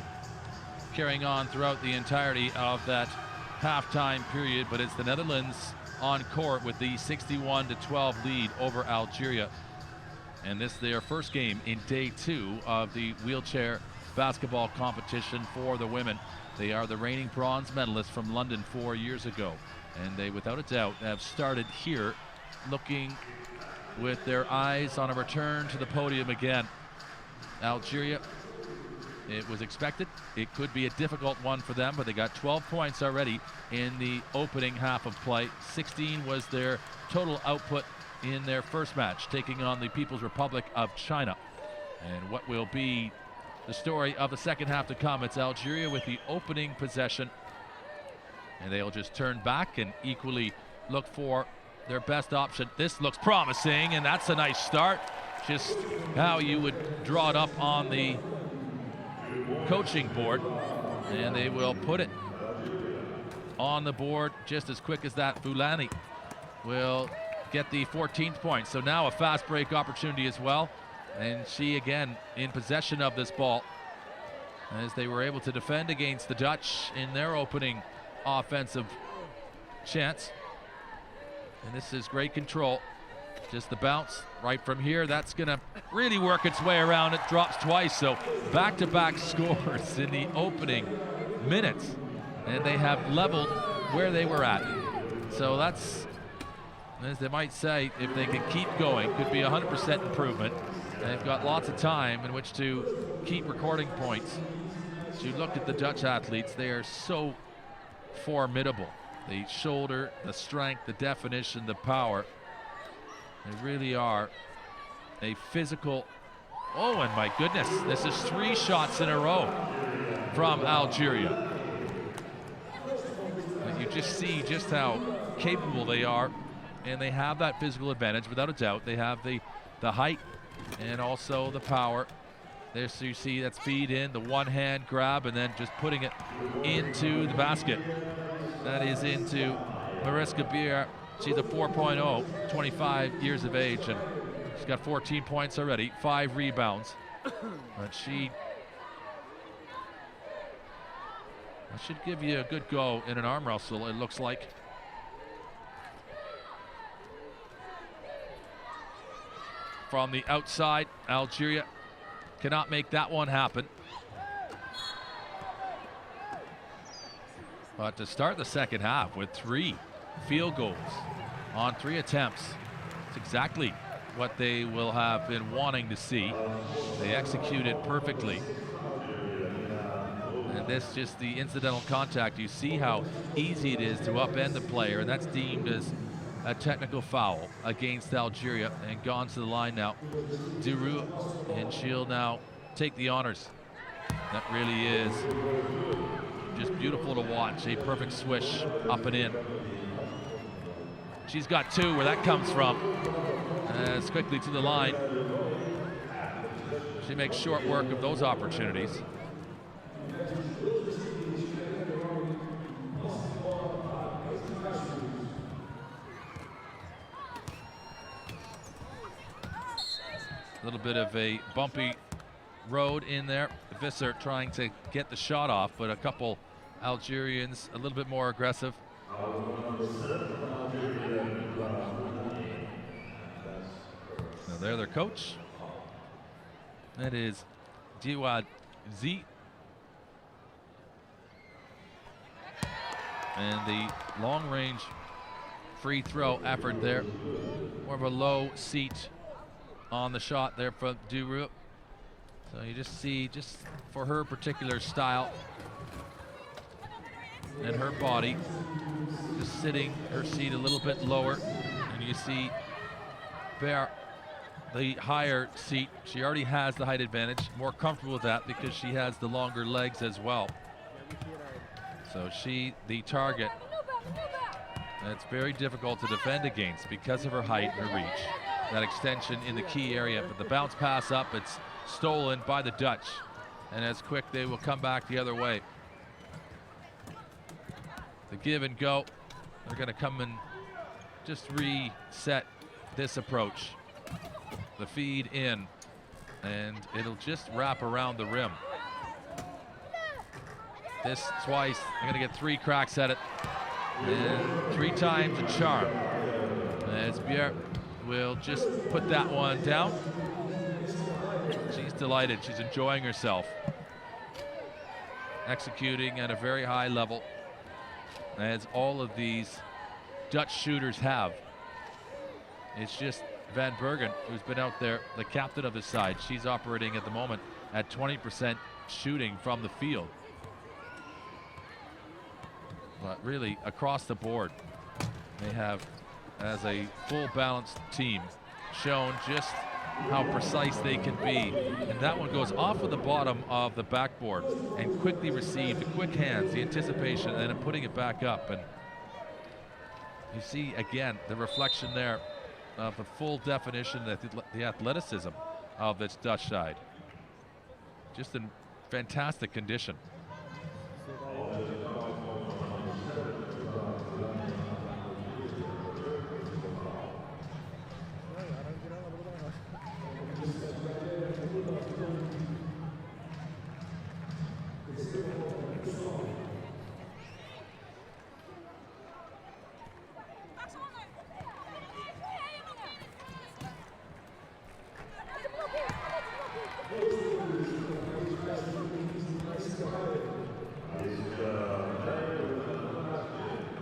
carrying on throughout the entirety of that halftime period. But it's the Netherlands on court with the 61-12 lead over Algeria. And this is their first game in day 2 of the wheelchair basketball competition for the women. They are the reigning bronze medalists from London 4 years ago. And they, without a doubt, have started here looking with their eyes on a return to the podium again. Algeria, it was expected. It could be a difficult one for them, but they got 12 points already in the opening half of play. 16 was their total output in their first match, taking on the People's Republic of China. And what will be the story of the second half to come, it's Algeria with the opening possession. And they'll just turn back and equally look for their best option. This looks promising, and that's a nice start. Just how you would draw it up on the coaching board. And they will put it on the board just as quick as that. Foulani will get the 14th point. So now a fast break opportunity as well. And she again in possession of this ball as they were able to defend against the Dutch in their opening offensive chance. And this is great control. Just the bounce right from here. That's gonna really work its way around. It drops twice, so back-to-back scores in the opening minutes. And they have leveled where they were at. So that's, as they might say, if they can keep going, could be 100% improvement. They've got lots of time in which to keep recording points. As you look at the Dutch athletes, they are so formidable. The shoulder, the strength, the definition, the power. They really are a physical. Oh, and my goodness, this is 3 shots in a row from Algeria. And you just see just how capable they are, and they have that physical advantage without a doubt. They have the height and also the power. There, so you see that speed in, the one-hand grab, and then just putting it into the basket. That is into Mariska Beer. She's a 4.0, 25 years of age, and she's got 14 points already, 5 rebounds. But that should give you a good go in an arm wrestle, it looks like. From the outside, Algeria cannot make that one happen. But to start the second half with 3 field goals on 3 attempts, it's exactly what they will have been wanting to see. They executed perfectly. And this just the incidental contact. You see how easy it is to upend the player, and that's deemed as a technical foul against Algeria. And gone to the line now, Duru, and she'll now take the honors. That really is just beautiful to watch. A perfect swish up and in. She's got 2 where that comes from. As quickly to the line. She makes short work of those opportunities. A little bit of a bumpy road in there. Visser trying to get the shot off, but a couple Algerians a little bit more aggressive. Now they're their coach. That is Djawed Z. And the long range free throw effort there. More of a low seat on the shot there from Duru. So you just see, just for her particular style and her body, just sitting her seat a little bit lower. And you see Bear, the higher seat. She already has the height advantage, more comfortable with that because she has the longer legs as well. So she, the target, that's very difficult to defend against because of her height and her reach. That extension in the key area, but the bounce pass up, it's stolen by the Dutch. And as quick, they will come back the other way. The give and go, they're gonna come and just reset this approach. The feed in, and it'll just wrap around the rim. This twice, they're gonna get 3 cracks at it. And 3 times a charm. As BEIJER will just put that one down. She's delighted, she's enjoying herself. Executing at a very high level, as all of these Dutch shooters have. It's just Van Bergen who's been out there, the captain of his side. She's operating at the moment at 20% shooting from the field. But really, across the board, they have, as a full balanced team, shown just how precise they can be. And that one goes off of the bottom of the backboard and quickly received, the quick hands, the anticipation, and then putting it back up. And you see, again, the reflection there of the full definition, the athleticism of this Dutch side. Just in fantastic condition.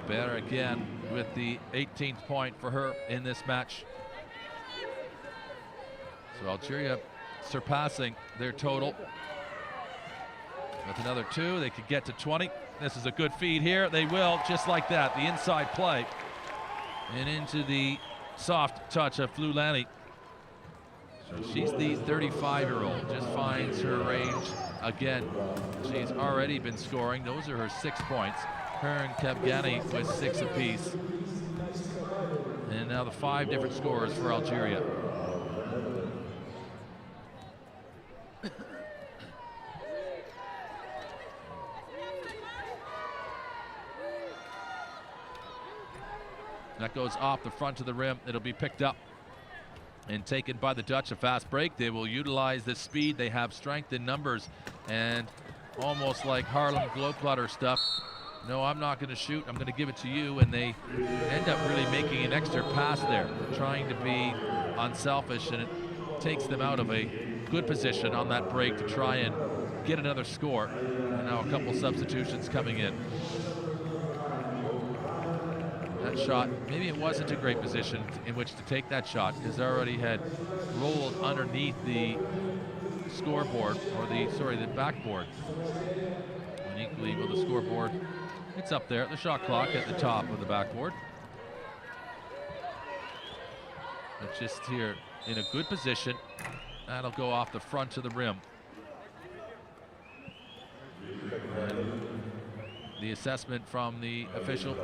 BEIJER again with the 18th point for her in this match. So Algeria surpassing their total. With another 2, they could get to 20. This is a good feed here. They will, just like that, the inside play. And into the soft touch of FOULANI. So she's the 35-year-old, just finds her range again. She's already been scoring. Those are her 6 points. Her and KHEMGANI with 6 apiece. And now the 5 different scores for Algeria. That goes off the front of the rim. It'll be picked up and taken by the Dutch. A fast break. They will utilize this speed. They have strength in numbers, and almost like Harlem Globetrotter stuff. No, I'm not going to shoot. I'm going to give it to you. And they end up really making an extra pass there, trying to be unselfish, and it takes them out of a good position on that break to try and get another score. And now a couple substitutions coming in. That shot, maybe it wasn't a great position in which to take that shot, because they already had rolled underneath the scoreboard, or the backboard. And equally with the scoreboard, it's up there, the shot clock at the top of the backboard. But just here in a good position, that'll go off the front of the rim. And the assessment from the official,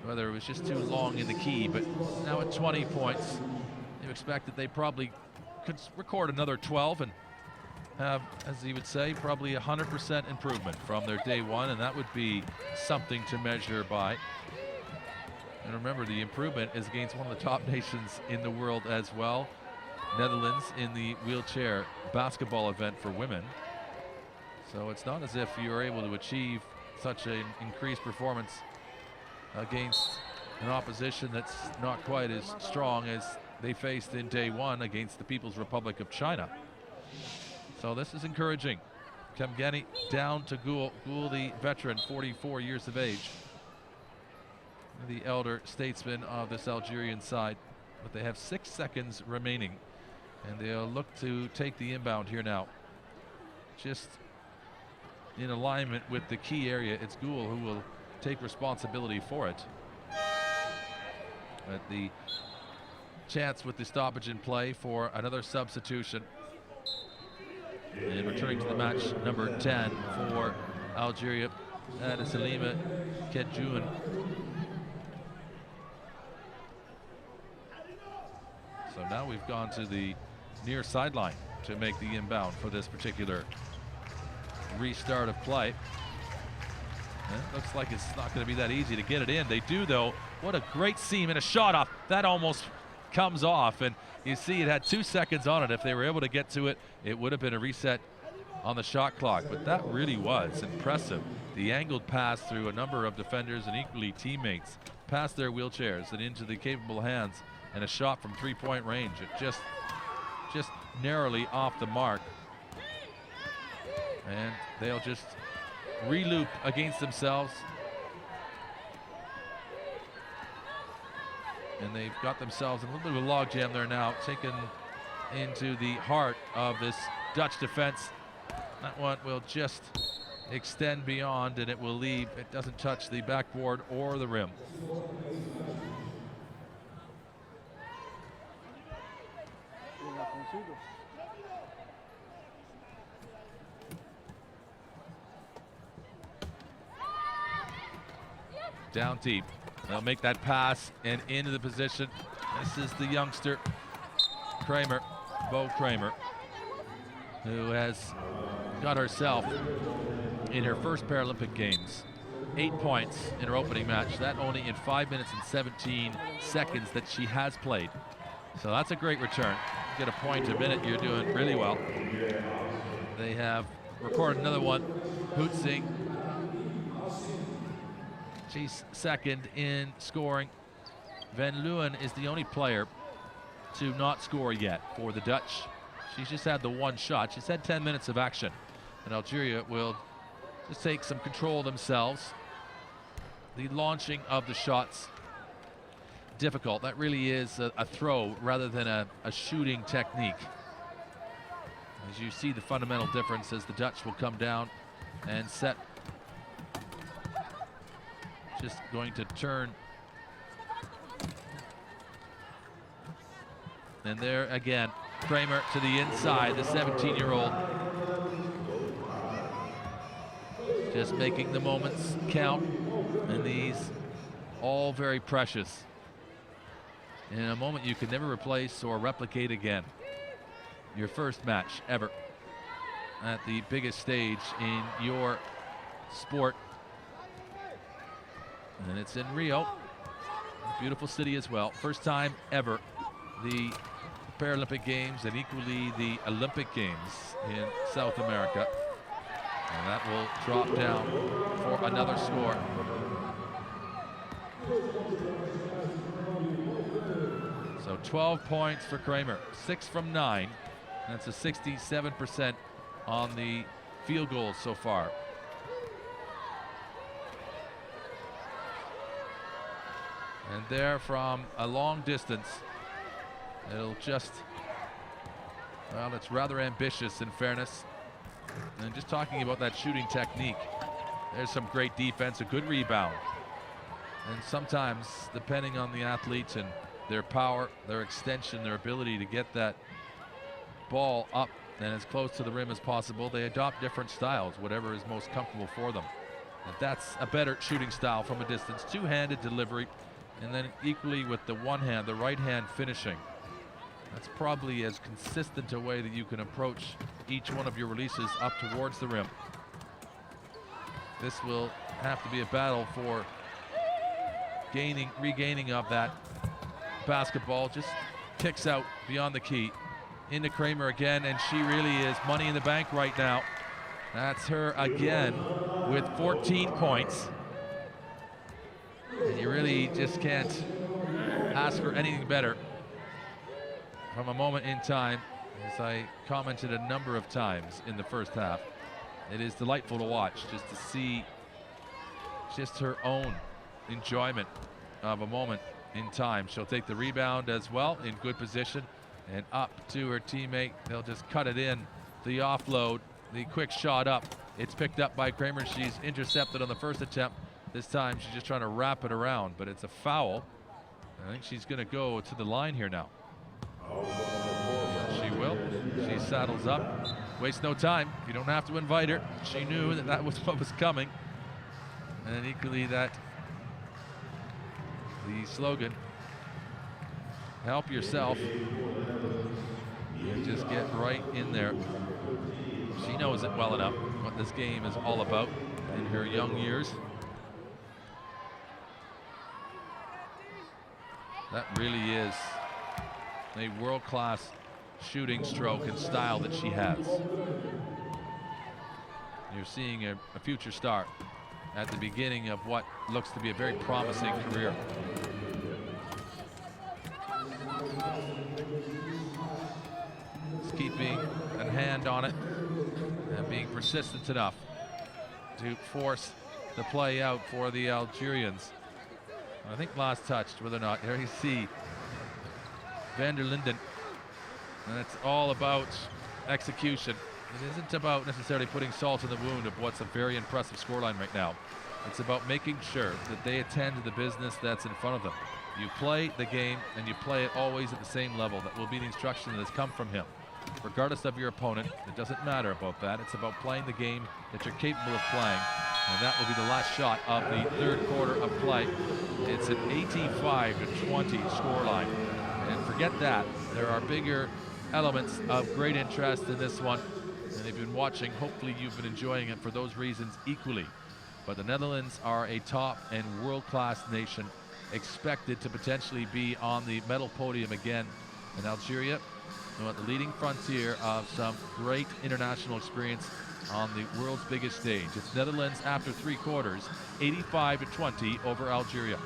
whether it was just too long in the key, but now at 20 points, you expect that they probably could record another 12 and have, as he would say, probably 100% improvement from their day one, and that would be something to measure by. And remember, the improvement is against one of the top nations in the world as well, Netherlands, in the wheelchair basketball event for women. So it's not as if you're able to achieve such an increased performance against an opposition that's not quite as strong as they faced in day one against the People's Republic of China. So this is encouraging. KHEMGANI down to GHOUL. GHOUL, the veteran, 44 years of age, the elder statesman of this Algerian side. But they have 6 seconds remaining, and they'll look to take the inbound here now. Just in alignment with the key area, it's GHOUL who will take responsibility for it. But the chance with the stoppage in play for another substitution. And returning to the match, number 10 for Algeria, that is Halima KEDJOUN. So now we've gone to the near sideline to make the inbound for this particular restart of play. And it looks like it's not going to be that easy to get it in. They do, though, What a great seam and a shot off. That almost comes off, and you see it had 2 seconds on it. If they were able to get to it, it would have been a reset on the shot clock, but that really was impressive. The angled pass through a number of defenders and equally teammates, past their wheelchairs and into the capable hands, and a shot from 3-point range. It just narrowly off the mark. And they'll just re-loop against themselves. And they've got themselves in a little bit of a logjam there now, taken into the heart of this Dutch defense. That one will just extend beyond, and it will leave. It doesn't touch the backboard or the rim. Down deep. They'll make that pass and into the position. This is the youngster, KRAMER Bo, who has got herself in her first Paralympic Games 8 points in her opening match. That only in 5 minutes and 17 seconds that she has played. So that's a great return. Get a point a minute, you're doing really well. They have recorded another one, HUITZING. She's second in scoring. Van Leeuwen is the only player to not score yet for the Dutch. She's just had the one shot. She's had 10 minutes of action. And Algeria will just take some control themselves. The launching of the shots, difficult. That really is a throw rather than a shooting technique. As you see the fundamental difference as the Dutch will come down and set. Just going to turn. And there again, KRAMER to the inside, the 17-year-old. Just making the moments count, and these all very precious. In a moment you can never replace or replicate again. Your first match ever at the biggest stage in your sport. And it's in Rio, a beautiful city as well. First time ever the Paralympic Games and equally the Olympic Games in South America. And that will drop down for another score. So 12 points for KRAMER, 6 from 9. That's a 67% on the field goals so far. And there from a long distance, it'll just, well, it's rather ambitious in fairness. And just talking about that shooting technique, there's some great defense, a good rebound. And sometimes, depending on the athletes and their power, their extension, their ability to get that ball up and as close to the rim as possible, they adopt different styles, whatever is most comfortable for them. And that's a better shooting style from a distance, two-handed delivery, and then equally with the one hand, the right hand finishing. That's probably as consistent a way that you can approach each one of your releases up towards the rim. This will have to be a battle for regaining of that basketball. Just kicks out beyond the key. Into KRAMER again, and she really is money in the bank right now. That's her again with 14 points. And you really just can't ask for anything better from a moment in time. As I commented a number of times in the first half, it is delightful to watch, just to see just her own enjoyment of a moment in time. She'll take the rebound as well in good position and up to her teammate. They'll just cut it in. The offload, the quick shot up. It's picked up by KRAMER. She's intercepted on the first attempt. This time she's just trying to wrap it around, but it's a foul. I think she's going to go to the line here now. She will. She saddles up. Wastes no time. You don't have to invite her. She knew that that was what was coming. And equally that the slogan, help yourself, and just get right in there. She knows it well enough, what this game is all about in her young years. That really is a world-class shooting stroke and style that she has. You're seeing a future star at the beginning of what looks to be a very promising career. Just keeping a hand on it and being persistent enough to force the play out for the Algerians. I think last touched, whether or not, here you see van der Linden, and it's all about execution. It isn't about necessarily putting salt in the wound of what's a very impressive scoreline right now. It's about making sure that they attend to the business that's in front of them. You play the game and you play it always at the same level. That will be the instruction that has come from him. Regardless of your opponent, it doesn't matter about that. It's about playing the game that you're capable of playing. And that will be the last shot of the third quarter of play. It's an 85-20 scoreline. And forget that. There are bigger elements of great interest in this one. And if you've been watching, hopefully you've been enjoying it for those reasons equally. But the Netherlands are a top and world-class nation, expected to potentially be on the medal podium again. And Algeria, at the leading frontier of some great international experience on the world's biggest stage. It's Netherlands after three quarters, 85-20 over Algeria.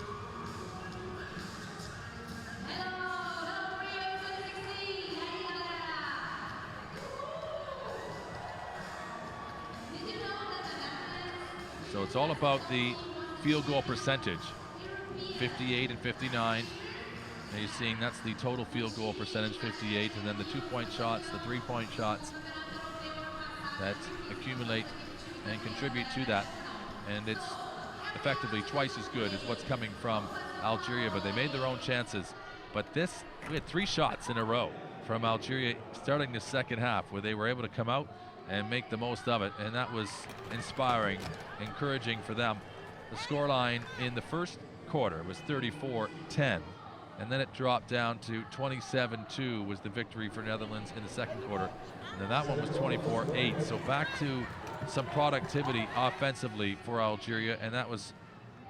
So it's all about the field goal percentage, 58 and 59. And you're seeing that's the total field goal percentage, 58, and then the 2-point shots, the 3-point shots that accumulate and contribute to that. And it's effectively twice as good as what's coming from Algeria, but they made their own chances. But this, we had 3 shots in a row from Algeria starting the second half where they were able to come out and make the most of it, and that was inspiring, encouraging for them. The scoreline in the first quarter was 34-10. And then it dropped down to 27-2 was the victory for Netherlands in the second quarter. And then that one was 24-8. So back to some productivity offensively for Algeria, and that was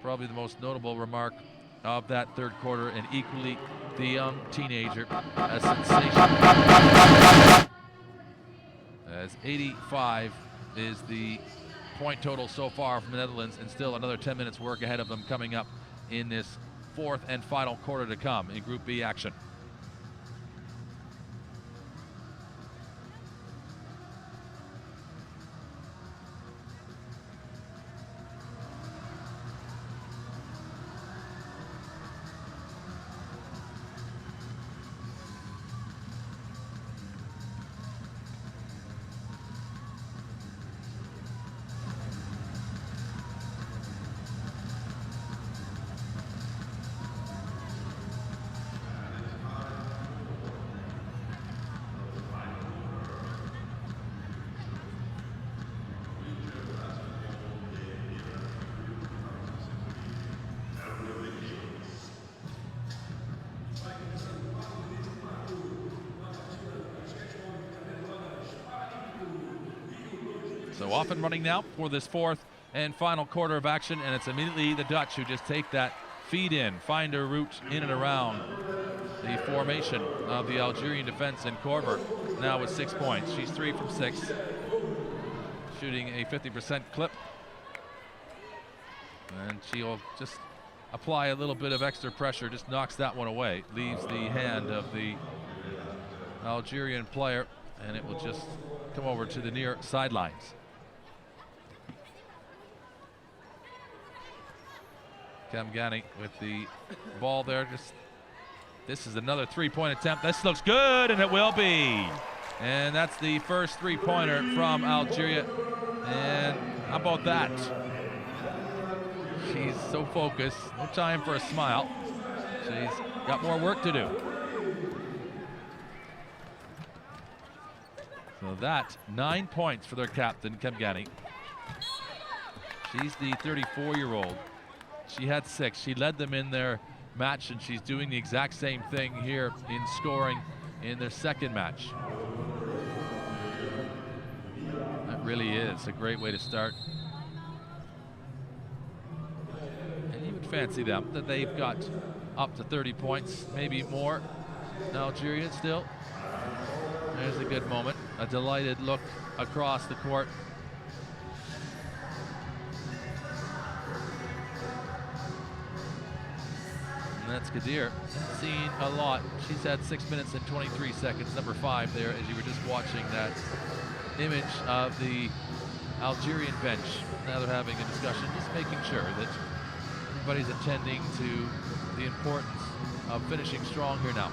probably the most notable remark of that third quarter, and equally the young teenager, a sensation. As 85 is the point total so far from the Netherlands, and still another 10 minutes work ahead of them coming up in this fourth and final quarter to come in Group B action. So off and running now for this fourth and final quarter of action, and it's immediately the Dutch who just take that feed in, find a route in and around the formation of the Algerian defense, and KORVER now with 6 points. She's 3 from 6, shooting a 50% clip. And she'll just apply a little bit of extra pressure, just knocks that one away, leaves the hand of the Algerian player, and it will just come over to the near sidelines. KHEMGANI with the ball there. This is another 3-point attempt. This looks good, and it will be. And that's the first 3-pointer from Algeria. And how about that? She's so focused. No time for a smile. She's got more work to do. So that 9 points for their captain, KHEMGANI. She's the 34-year-old. She had 6. She led them in their match, and she's doing the exact same thing here in scoring in their second match. That really is a great way to start. And you would fancy them that they've got up to 30 points, maybe more. Algeria still. There's a good moment. A delighted look across the court. And that's KHEDIR. Seen a lot. She's had 6 minutes and 23 seconds, number 5 there, as you were just watching that image of the Algerian bench. Now they're having a discussion, just making sure that everybody's attending to the importance of finishing strong here now.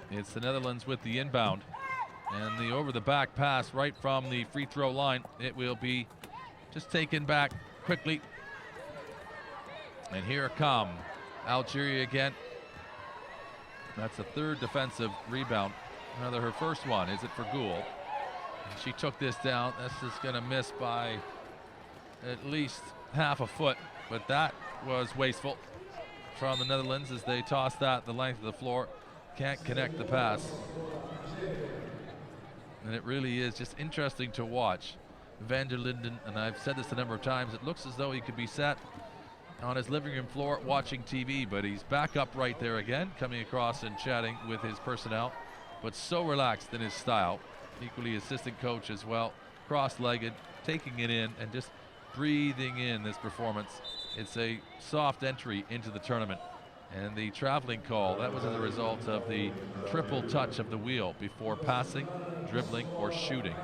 It's the Netherlands with the inbound, and the over-the-back pass right from the free throw line. It will be just taken back quickly. And here come Algeria again. That's the 3rd defensive rebound. Another her first one. Is it for GHOUL? And she took this down. This is going to miss by at least half a foot, but that was wasteful from the Netherlands as they toss that the length of the floor. Can't connect the pass. And it really is just interesting to watch. Van der Linden, and I've said this a number of times, it looks as though he could be sat on his living room floor watching TV, but he's back up right there again, coming across and chatting with his personnel, but so relaxed in his style. Equally assistant coach as well, cross-legged, taking it in and just breathing in this performance. It's a soft entry into the tournament. And the traveling call, that was as a result of the triple touch of the wheel before passing, dribbling, or shooting.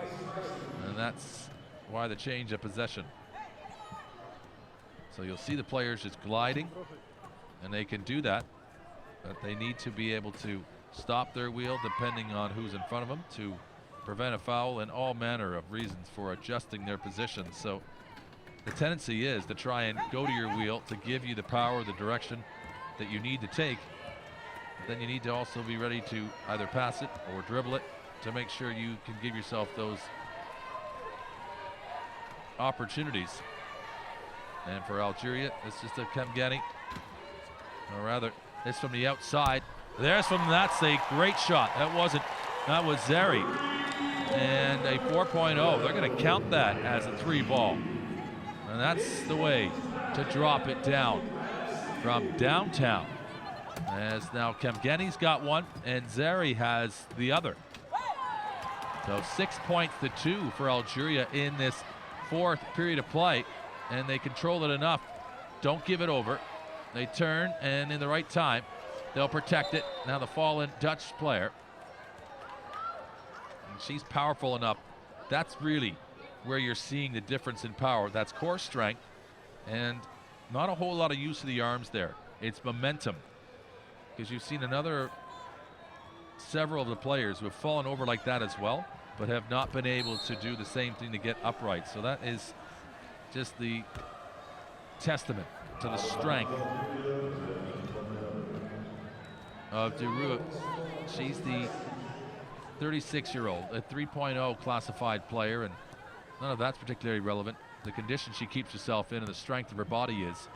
And that's why the change of possession. So you'll see the players just gliding, and they can do that, but they need to be able to stop their wheel depending on who's in front of them to prevent a foul, and all manner of reasons for adjusting their position. So the tendency is to try and go to your wheel to give you the power, the direction that you need to take. But then you need to also be ready to either pass it or dribble it to make sure you can give yourself those opportunities. And for Algeria, it's just a KHEMGANI, or rather, it's from the outside. There's from, that's a great shot. That was ZAIRI. And a 4.0. They're going to count that as a 3 ball. And that's the way to drop it down from downtown. As now KHEMGANI's got one and ZAIRI has the other. So 6 points to 2 for Algeria in this 4th period of play, and they control it enough. Don't give it over. They turn, and in the right time, they'll protect it. Now the fallen Dutch player, and she's powerful enough. That's really where you're seeing the difference in power. That's core strength, and not a whole lot of use of the arms there. It's momentum, because you've seen several of the players who have fallen over like that as well, but have not been able to do the same thing to get upright. So that is just the testament to the strength of DeRue. She's the 36-year-old, a 3.0 classified player, and none of that's particularly relevant. The condition she keeps herself in and the strength of her body is,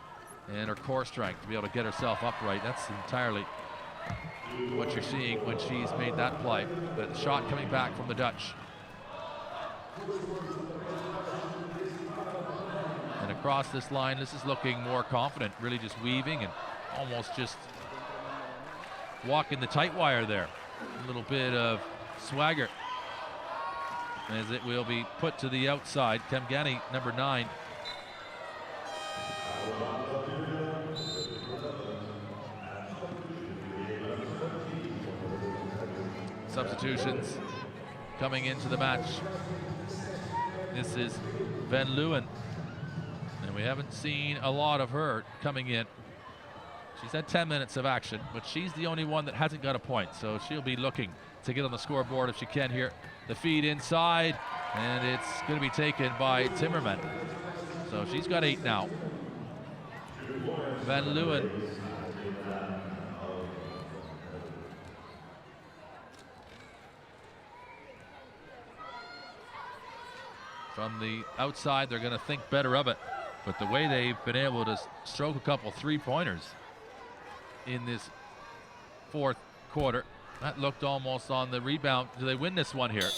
and her core strength to be able to get herself upright. That's entirely what you're seeing when she's made that play. But the shot coming back from the Dutch. And across this line, this is looking more confident, really just weaving and almost just walking the tight wire there. A little bit of swagger as it will be put to the outside. KHEMGANI, number 9. Substitutions coming into the match. This is Van Leeuwen, and we haven't seen a lot of her coming in. She's had 10 minutes of action, but she's the only one that hasn't got a point, so she'll be looking to get on the scoreboard if she can here. The feed inside, and it's going to be taken by Timmerman. So she's got 8 now. Van Leeuwen. From the outside, they're going to think better of it. But the way they've been able to stroke a couple 3-pointers in this fourth quarter, that looked almost on the rebound. Do they win this one here?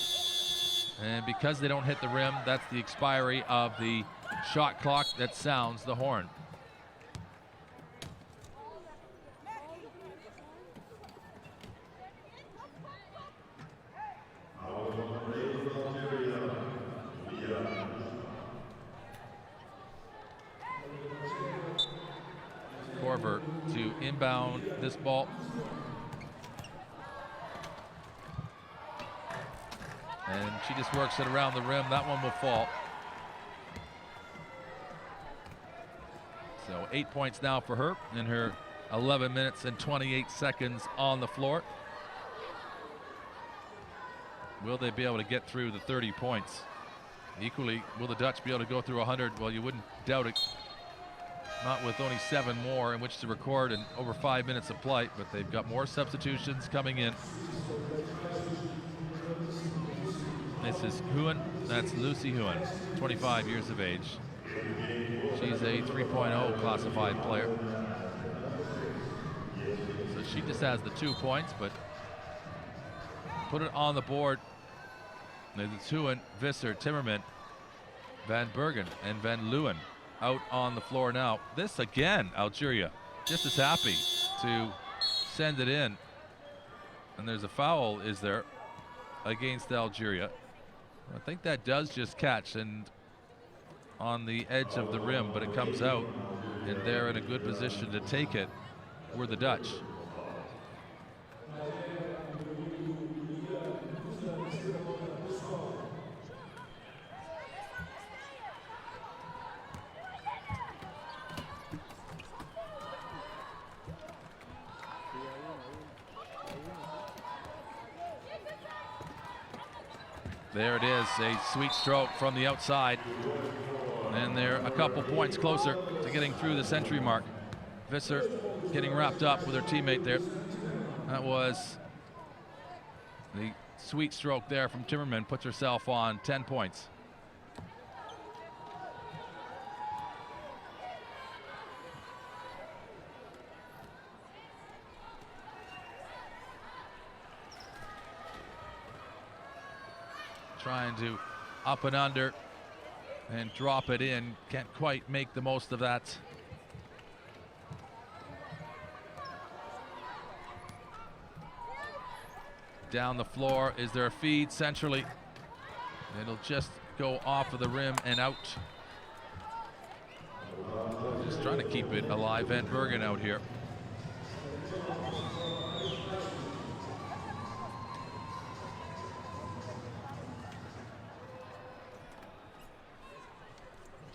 And because they don't hit the rim, that's the expiry of the shot clock that sounds the horn. Korver to inbound this ball. And she just works it around the rim. That one will fall. So 8 points now for her in her 11 minutes and 28 seconds on the floor. Will they be able to get through the 30 points? Equally, will the Dutch be able to go through 100? Well, you wouldn't doubt it. Not with only 7 more in which to record and over 5 minutes of play, but they've got more substitutions coming in. This is HOUWEN, that's Lucie HOUWEN, 25 years of age. She's a 3.0 classified player. So she just has the 2 points, but put it on the board. It's HOUWEN, Visser, Timmerman, Van Bergen, and Van Leeuwen out on the floor now. This again, Algeria just as happy to send it in. And there's a foul, is there, against Algeria. I think that does just catch and on the edge of the rim, but it comes out, and they're in a good position to take it. We're the Dutch. There it is, a sweet stroke from the outside. And they're a couple points closer to getting through the century mark. Visser getting wrapped up with her teammate there. That was the sweet stroke there from Timmerman, puts herself on 10 points. Trying to up and under and drop it in. Can't quite make the most of that. Down the floor, is there a feed centrally? It'll just go off of the rim and out. Just trying to keep it alive. Van Bergen out here.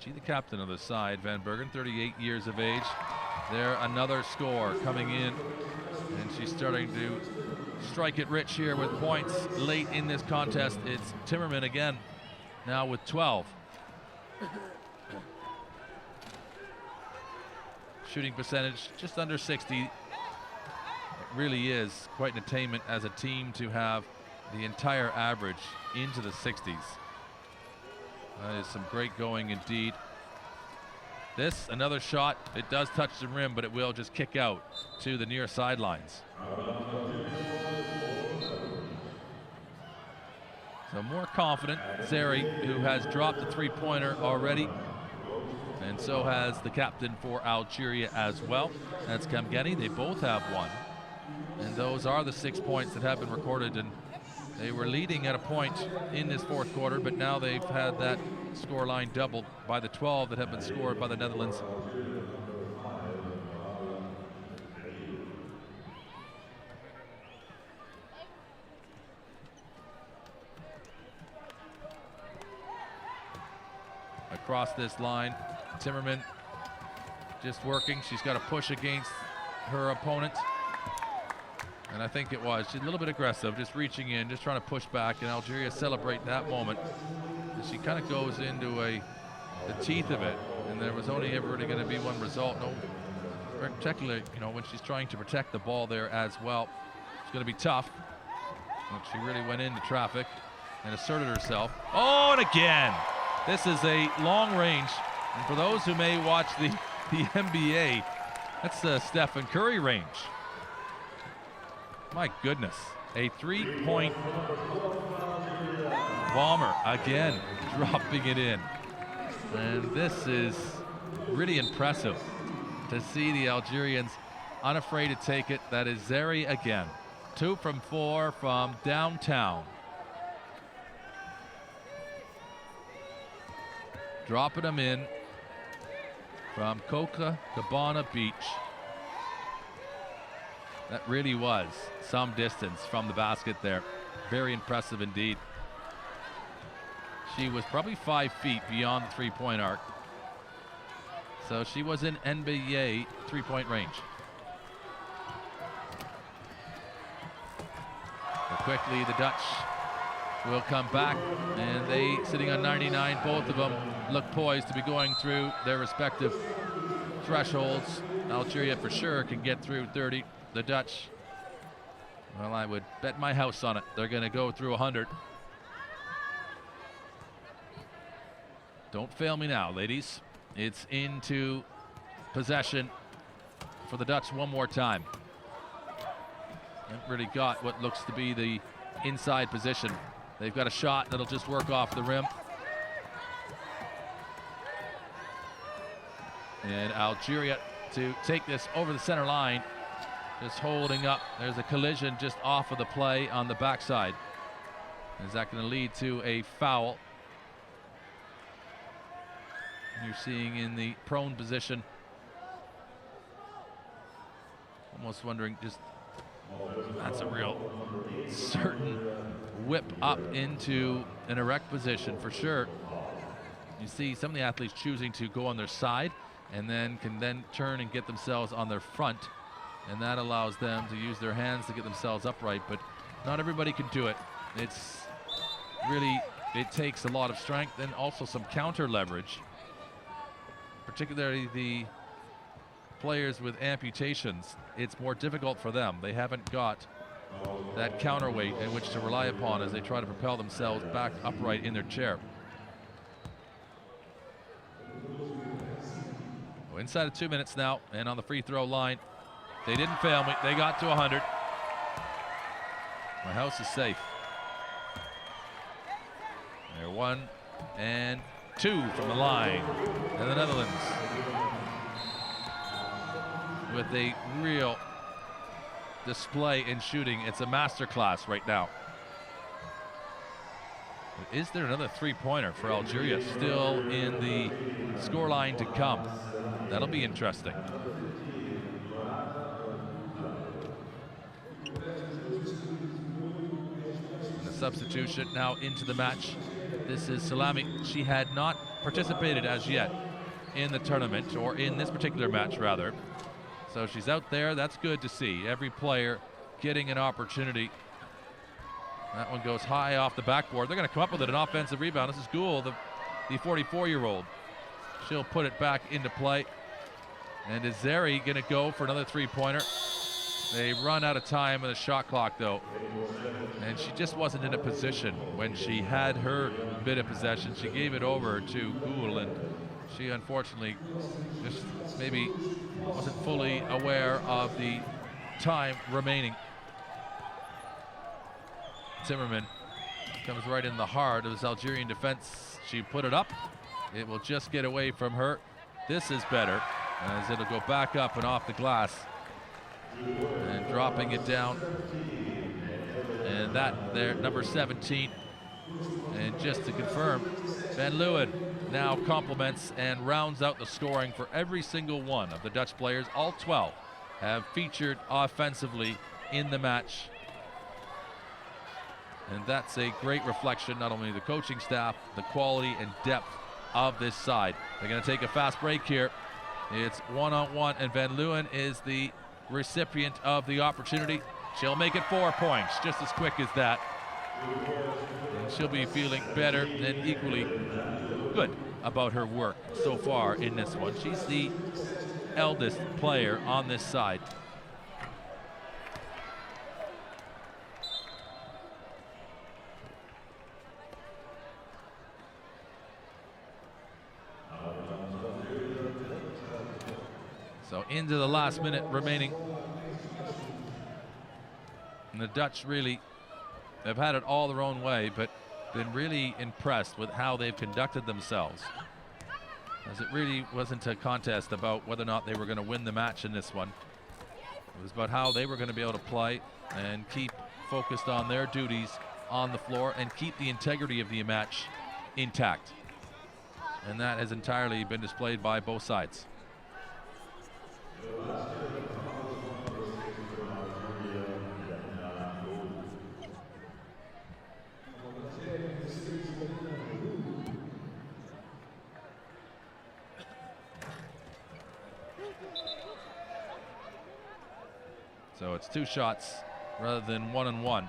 She the captain of the side, Van Bergen, 38 years of age. There, another score coming in, and she's starting to strike it rich here with points late in this contest. It's Timmerman again, now with 12. Shooting percentage just under 60. It really is quite an attainment as a team to have the entire average into the 60s. That is some great going indeed. This, another shot. It does touch the rim, but it will just kick out to the near sidelines. So more confident, ZAIRI, who has dropped the three-pointer already. And so has the captain for Algeria as well. That's KHEMGANI. They both have one. And those are the 6 points that have been recorded. And they were leading at a point in this fourth quarter, but now they've had that score line doubled by the 12 that have been scored by the Netherlands. Across this line, Timmerman just working. She's got a push against her opponent. And I think it was. She's a little bit aggressive, just reaching in, just trying to push back, and Algeria celebrate that moment. And she kind of goes into the teeth of it, and there was only ever really going to be one result. No, particularly, you know, when she's trying to protect the ball there as well. It's going to be tough. But she really went into traffic and asserted herself. Oh, and again, this is a long range. And for those who may watch the NBA, that's Stephen Curry range. My goodness, a 3-point bomber again, dropping it in. And this is really impressive to see the Algerians unafraid to take it. That is ZAIRI again. 2 from 4 from downtown. Dropping them in from Copacabana Beach. That really was some distance from the basket there. Very impressive indeed. She was probably 5 feet beyond the 3-point arc. So she was in NBA 3-point range. But quickly the Dutch will come back, and they, sitting on 99, both of them look poised to be going through their respective thresholds. Algeria for sure can get through 30. The Dutch, well, I would bet my house on it. They're going to go through 100. Don't fail me now, ladies. It's into possession for the Dutch one more time. Haven't really got what looks to be the inside position. They've got a shot that'll just work off the rim. And Algeria to take this over the center line. Just holding up. There's a collision just off of the play on the backside. Is that going to lead to a foul? You're seeing in the prone position. Almost wondering, just that's a real certain whip up into an erect position for sure. You see some of the athletes choosing to go on their side and then can then turn and get themselves on their front. And that allows them to use their hands to get themselves upright, but not everybody can do it. It's really, it takes a lot of strength and also some counter leverage, particularly the players with amputations. It's more difficult for them. They haven't got that counterweight in which to rely upon as they try to propel themselves back upright in their chair. Well, inside of 2 minutes now, and on the free throw line. They didn't fail me. They got to 100. My house is safe. They're 1 and 2 from the line. And the Netherlands with a real display in shooting. It's a masterclass right now. But is there another 3-pointer for Algeria still in the scoreline to come? That'll be interesting. Substitution now into the match. This is Sellami. She had not participated as yet in the tournament, or in this particular match rather. So she's out there. That's good to see. Every player getting an opportunity. That one goes high off the backboard. They're going to come up with it, an offensive rebound. This is GHOUL, the 44-year-old. She'll put it back into play. And is ZAIRI going to go for another 3-pointer? They run out of time in the shot clock though. And she just wasn't in a position when she had her bit of possession. She gave it over to GHOUL, and she unfortunately just maybe wasn't fully aware of the time remaining. TIMMERMAN comes right in the heart of this Algerian defense. She put it up. It will just get away from her. This is better, as it'll go back up and off the glass. And dropping it down. And that there, number 17. And just to confirm, Van Leeuwen now complements and rounds out the scoring for every single one of the Dutch players. All 12 have featured offensively in the match. And that's a great reflection, not only the coaching staff, the quality and depth of this side. They're going to take a fast break here. It's one-on-one, and Van Leeuwen is the recipient of the opportunity. She'll make it 4 points, just as quick as that. And she'll be feeling better and equally good about her work so far in this one. She's the eldest player on this side. So into the last minute remaining. And the Dutch really have had it all their own way, but been really impressed with how they've conducted themselves. As it really wasn't a contest about whether or not they were going to win the match in this one. It was about how they were going to be able to play and keep focused on their duties on the floor and keep the integrity of the match intact. And that has entirely been displayed by both sides. So it's 2 shots rather than 1 and 1.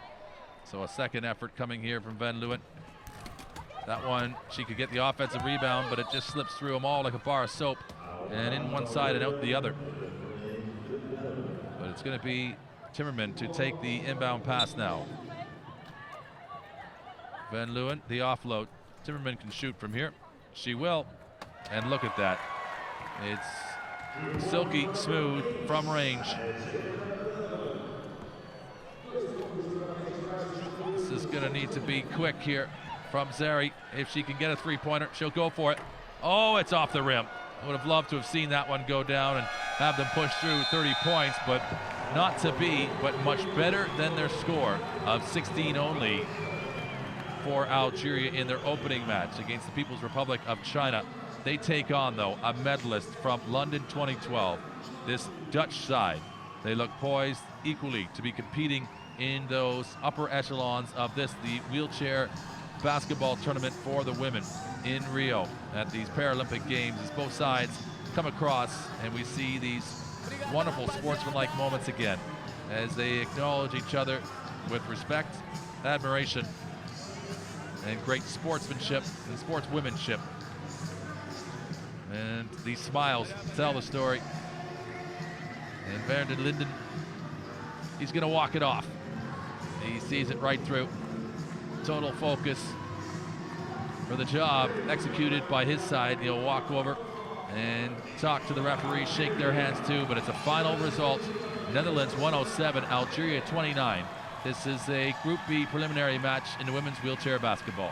So a second effort coming here from Van Leeuwen. That one, she could get the offensive rebound, but it just slips through them all like a bar of soap, and in one side and out the other. But it's going to be Timmerman to take the inbound pass now. Van Leeuwen, the offload. Timmerman can shoot from here. She will. And look at that. It's silky smooth from range. This is going to need to be quick here from ZAIRI. If she can get a 3-pointer, she'll go for it. Oh, it's off the rim. I would have loved to have seen that one go down and have them push through 30 points, but not to be, but much better than their score of 16 only for Algeria in their opening match against the People's Republic of China. They take on, though, a medalist from London 2012. This Dutch side, they look poised equally to be competing in those upper echelons of this, the wheelchair basketball tournament for the women in Rio at these Paralympic Games, as both sides come across and we see these wonderful sportsmanlike moments again as they acknowledge each other with respect, admiration, and great sportsmanship and sportswomanship. And these smiles tell the story. And Van der Linden, he's going to walk it off. He sees it right through. Total focus for the job executed by his side. He'll walk over and talk to the referees, shake their hands too, but it's a final result. Netherlands 107, Algeria 29. This is a Group B preliminary match in the women's wheelchair basketball.